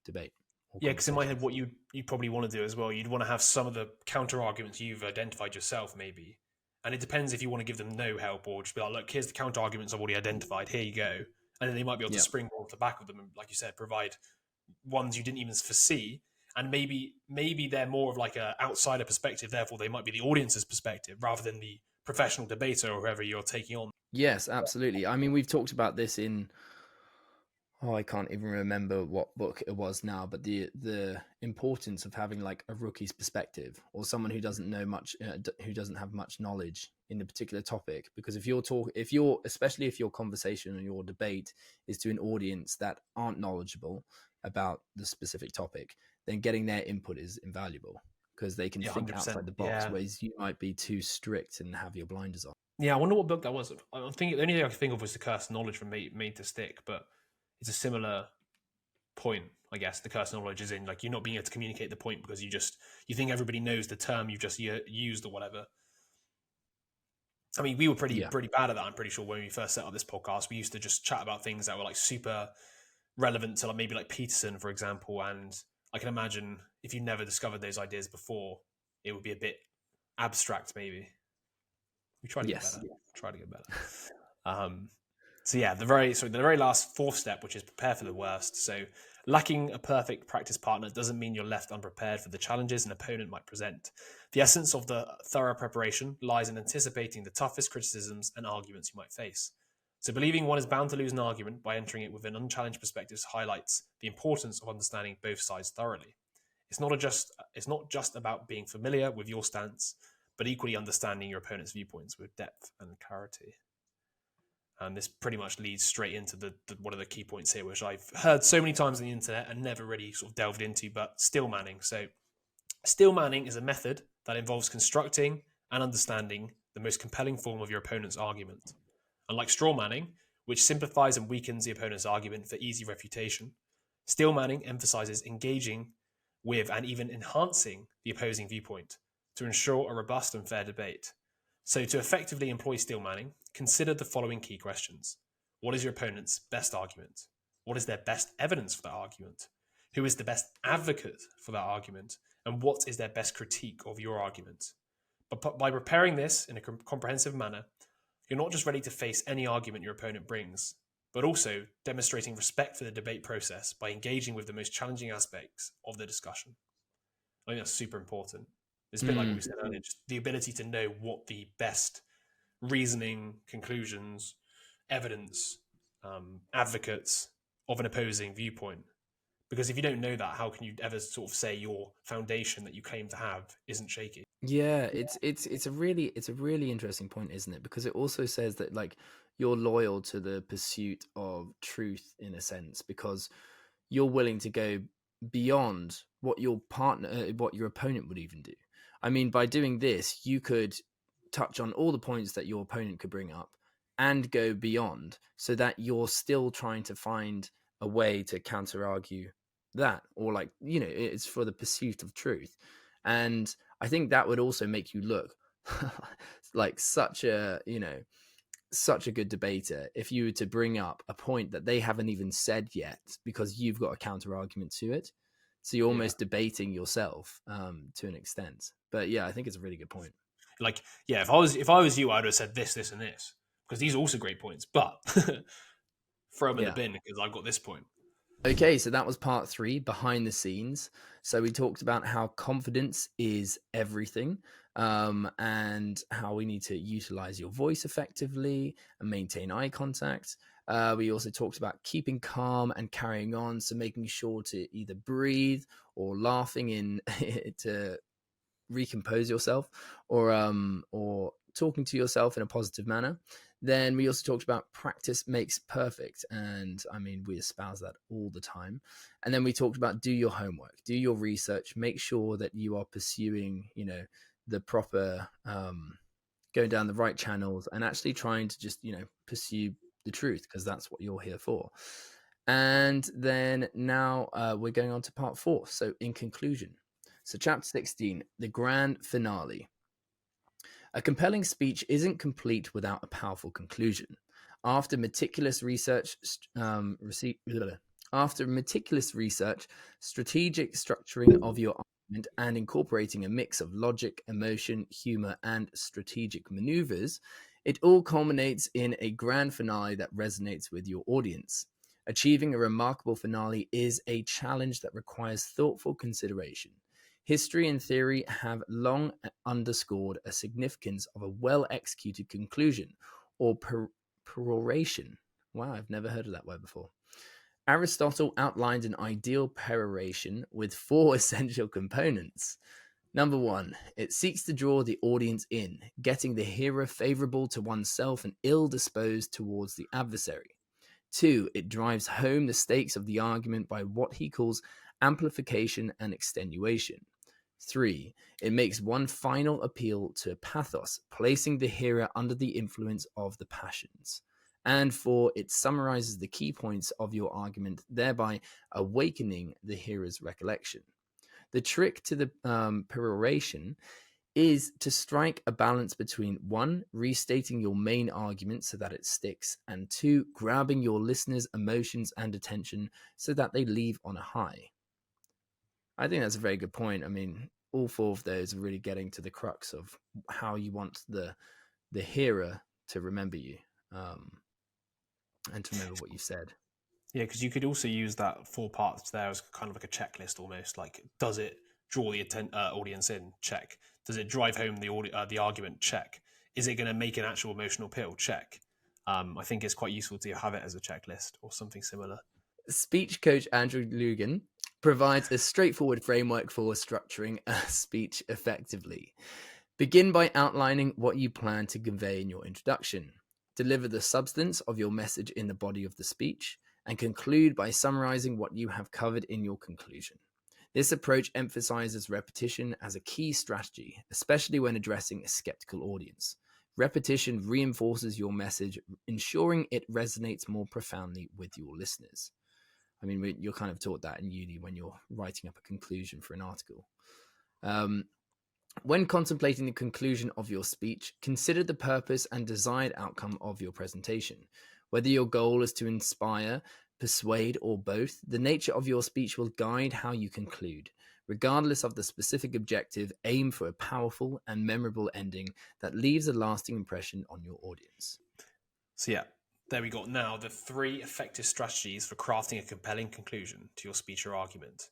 A: debate.
B: Yeah, because in my head, what you probably want to do as well, you'd want to have some of the counter arguments you've identified yourself, maybe, and it depends if you want to give them no help or just be like, look, here's the counter arguments I've already identified. Here you go, and then they might be able to springboard off the back of them, and like you said, provide ones you didn't even foresee. And maybe they're more of like an outsider perspective. Therefore, they might be the audience's perspective rather than the professional debater or whoever you're taking on.
A: Yes, absolutely. I mean, we've talked about this in, I can't even remember what book it was now, but the importance of having like a rookie's perspective or someone who doesn't know much, who doesn't have much knowledge in a particular topic. Because especially if your conversation or your debate is to an audience that aren't knowledgeable about the specific topic, then getting their input is invaluable because they can think outside the box, whereas you might be too strict and have your blinders on.
B: Yeah, I wonder what book that was. I'm thinking the only thing I could think of was The Curse of Knowledge from Made to Stick, but it's a similar point, I guess. The curse of knowledge is in like you're not being able to communicate the point because you think everybody knows the term you've just used or whatever. I mean, we were pretty bad at that. I'm pretty sure when we first set up this podcast, we used to just chat about things that were like super relevant to like maybe like Peterson, for example, and I can imagine if you never discovered those ideas before, it would be a bit abstract, maybe. We try to get better. Try to get better. So yeah, the very last 4th step, which is prepare for the worst. So lacking a perfect practice partner doesn't mean you're left unprepared for the challenges an opponent might present. The essence of the thorough preparation lies in anticipating the toughest criticisms and arguments you might face. So believing one is bound to lose an argument by entering it with an unchallenged perspective highlights the importance of understanding both sides thoroughly. It's not just about being familiar with your stance, but equally understanding your opponent's viewpoints with depth and clarity. And this pretty much leads straight into the one of the key points here, which I've heard so many times on the internet and never really sort of delved into, but still manning. So still manning is a method that involves constructing and understanding the most compelling form of your opponent's argument. Unlike straw manning, which simplifies and weakens the opponent's argument for easy refutation, still manning emphasizes engaging with and even enhancing the opposing viewpoint to ensure a robust and fair debate. So to effectively employ still manning, consider the following key questions. What is your opponent's best argument? What is their best evidence for that argument? Who is the best advocate for that argument? And what is their best critique of your argument? But by preparing this in a comprehensive manner, you're not just ready to face any argument your opponent brings, but also demonstrating respect for the debate process by engaging with the most challenging aspects of the discussion. I think that's super important. It's a bit like what we said earlier, just the ability to know what the best reasoning, conclusions, evidence, advocates of an opposing viewpoint, Because if you don't know that, how can you ever sort of say your foundation that you claim to have isn't shaky?
A: Yeah, it's a really interesting point, isn't it? Because it also says that like you're loyal to the pursuit of truth in a sense, because you're willing to go beyond what your partner, what your opponent would even do. I mean, by doing this, you could touch on all the points that your opponent could bring up and go beyond, so that you're still trying to find a way to counter argue that, or like, it's for the pursuit of truth. And I think that would also make you look like such a good debater if you were to bring up a point that they haven't even said yet, because you've got a counter argument to it. So you're almost debating yourself to an extent. But yeah, I think it's a really good point.
B: Like, yeah, if I was you, I'd have said this, this, and this, because these are also great points. But throw them in the
A: Yeah.
B: bin because I've got this point.
A: Okay, so that was part 3, behind the scenes. So we talked about how confidence is everything, and how we need to utilize your voice effectively and maintain eye contact. We also talked about keeping calm and carrying on, so making sure to either breathe or laughing in to recompose yourself, or talking to yourself in a positive manner. Then we also talked about practice makes perfect, and I mean, we espouse that all the time. And then we talked about do your homework, do your research, make sure that you are pursuing the proper, going down the right channels, and actually trying to just pursue the truth, because that's what you're here for. And then now we're going on to part 4. So in conclusion, so chapter 16, the grand finale. A compelling speech isn't complete without a powerful conclusion. After meticulous research, strategic structuring of your argument, and incorporating a mix of logic, emotion, humor, and strategic maneuvers, it all culminates in a grand finale that resonates with your audience. Achieving a remarkable finale is a challenge that requires thoughtful consideration. History and theory have long underscored a significance of a well-executed conclusion, or peroration. Wow, I've never heard of that word before. Aristotle outlined an ideal peroration with 4 essential components. Number 1, it seeks to draw the audience in, getting the hearer favorable to oneself and ill-disposed towards the adversary. 2, it drives home the stakes of the argument by what he calls amplification and extenuation. 3, it makes one final appeal to pathos, placing the hearer under the influence of the passions. And 4, it summarizes the key points of your argument, thereby awakening the hearer's recollection. The trick to the peroration is to strike a balance between 1, restating your main argument so that it sticks, and 2, grabbing your listeners' emotions and attention so that they leave on a high. I think that's a very good point. I mean, all 4 of those are really getting to the crux of how you want the hearer to remember you, and to remember what you said.
B: Yeah, because you could also use that 4 parts there as kind of like a checklist almost. Like, does it draw the audience in? Check. Does it drive home the argument? Check. Is it going to make an actual emotional appeal? Check. I think it's quite useful to have it as a checklist or something similar.
A: Speech coach Andrew Lugan provides a straightforward framework for structuring a speech effectively. Begin by outlining what you plan to convey in your introduction. Deliver the substance of your message in the body of the speech, and conclude by summarizing what you have covered in your conclusion. This approach emphasizes repetition as a key strategy, especially when addressing a skeptical audience. Repetition reinforces your message, ensuring it resonates more profoundly with your listeners. I mean, you're kind of taught that in uni when you're writing up a conclusion for an article. When contemplating the conclusion of your speech, consider the purpose and desired outcome of your presentation. Whether your goal is to inspire, persuade, or both, the nature of your speech will guide how you conclude. Regardless of the specific objective, aim for a powerful and memorable ending that leaves a lasting impression on your audience.
B: So yeah, there we got now the 3 effective strategies for crafting a compelling conclusion to your speech or argument,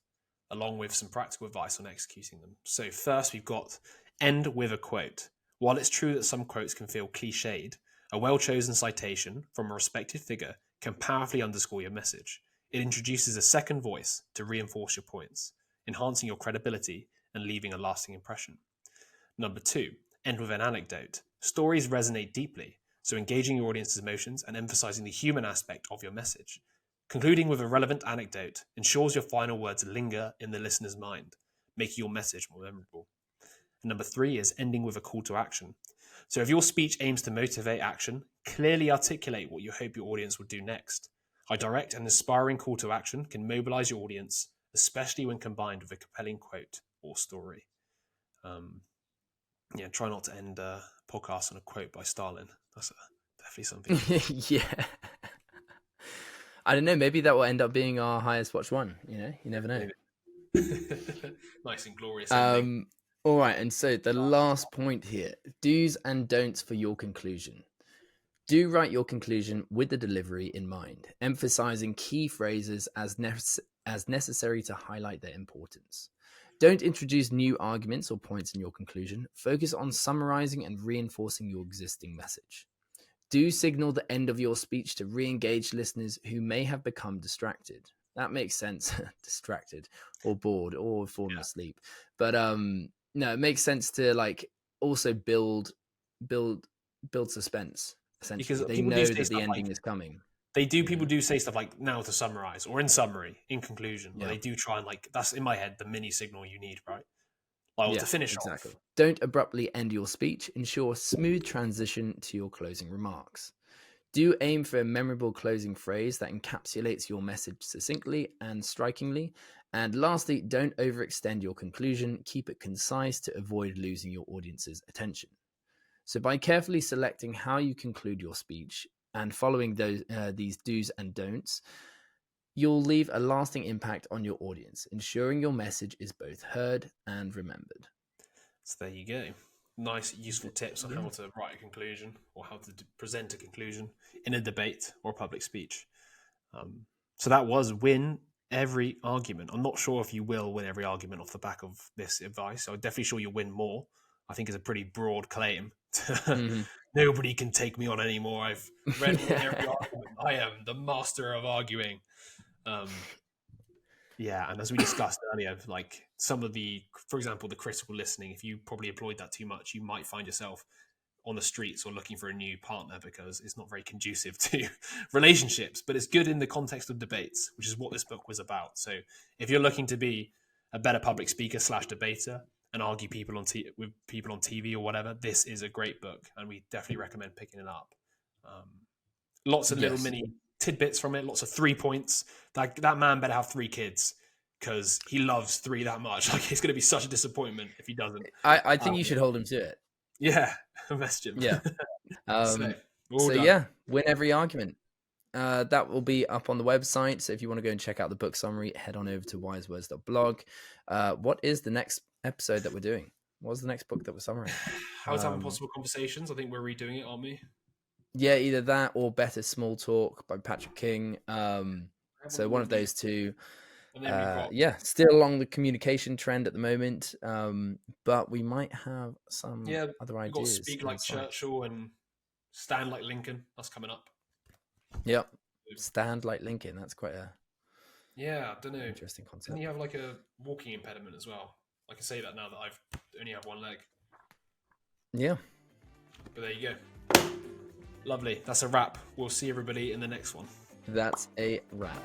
B: along with some practical advice on executing them. So first, we've got end with a quote. While it's true that some quotes can feel cliched, a well-chosen citation from a respected figure can powerfully underscore your message. It introduces a second voice to reinforce your points, enhancing your credibility and leaving a lasting impression. Number 2, end with an anecdote. Stories resonate deeply, so engaging your audience's emotions and emphasizing the human aspect of your message. Concluding with a relevant anecdote ensures your final words linger in the listener's mind, making your message more memorable. And number 3 is ending with a call to action. So if your speech aims to motivate action, clearly articulate what you hope your audience will do next. A direct and inspiring call to action can mobilize your audience, especially when combined with a compelling quote or story. Try not to end a podcast on a quote by Stalin. That's definitely something.
A: Yeah. I don't know. Maybe that will end up being our highest watched one. You never know.
B: Nice and glorious ending.
A: All right. And so the last point here, do's and don'ts for your conclusion. Do write your conclusion with the delivery in mind, emphasizing key phrases as necessary to highlight their importance. Don't introduce new arguments or points in your conclusion. Focus on summarizing and reinforcing your existing message. Do signal the end of your speech to re-engage listeners who may have become distracted. That makes sense. Distracted or bored or fallen asleep. But no, it makes sense to also build suspense. Essentially,
B: because
A: they know that the ending is coming.
B: People do say stuff like now to summarize or in summary, in conclusion. They do try and that's in my head the mini signal you need, right? To finish
A: exactly.
B: off.
A: Don't abruptly end your speech. Ensure smooth transition to your closing remarks. Do aim for a memorable closing phrase that encapsulates your message succinctly and strikingly. And lastly, don't overextend your conclusion. Keep it concise to avoid losing your audience's attention. So by carefully selecting how you conclude your speech and following these do's and don'ts, you'll leave a lasting impact on your audience, ensuring your message is both heard and remembered.
B: So there you go. Nice, useful tips on how to write a conclusion or how to present a conclusion in a debate or public speech. So that was win every argument. I'm not sure if you will win every argument off the back of this advice. I'm definitely sure you'll win more. I think it's a pretty broad claim. Nobody can take me on anymore. I've read every argument. I am the master of arguing. And as we discussed earlier, some of for example, the critical listening, if you probably employed that too much, you might find yourself on the streets or looking for a new partner because it's not very conducive to relationships, but it's good in the context of debates, which is what this book was about. So if you're looking to be a better public speaker / debater and argue with people on TV or whatever, this is a great book and we definitely recommend picking it up. Lots of little mini tidbits from it, lots of 3 points. That man better have 3 kids because he loves 3 that much. It's going to be such a disappointment if he doesn't.
A: I think you should hold him to it.
B: Yeah, message him.
A: Yeah. Win every argument. That will be up on the website. So if you want to go and check out the book summary, head on over to wisewords.blog. What is the next episode that we're doing? What's the next book that we're summarizing?
B: How to Have Impossible Conversations. I think we're redoing it, aren't we?
A: Yeah, either that or Better Small Talk by Patrick King. So one of those two. Still along the communication trend at the moment, but we might have some other ideas.
B: Got Speak Like Churchill and Stand Like Lincoln. That's coming up.
A: Yep, Stand Like Lincoln. That's quite a
B: I don't know,
A: interesting concept.
B: And you have a walking impediment as well. I can say that now that I've only have one leg.
A: Yeah,
B: but there you go. Lovely. That's a wrap. We'll see everybody in the next one.
A: That's a wrap.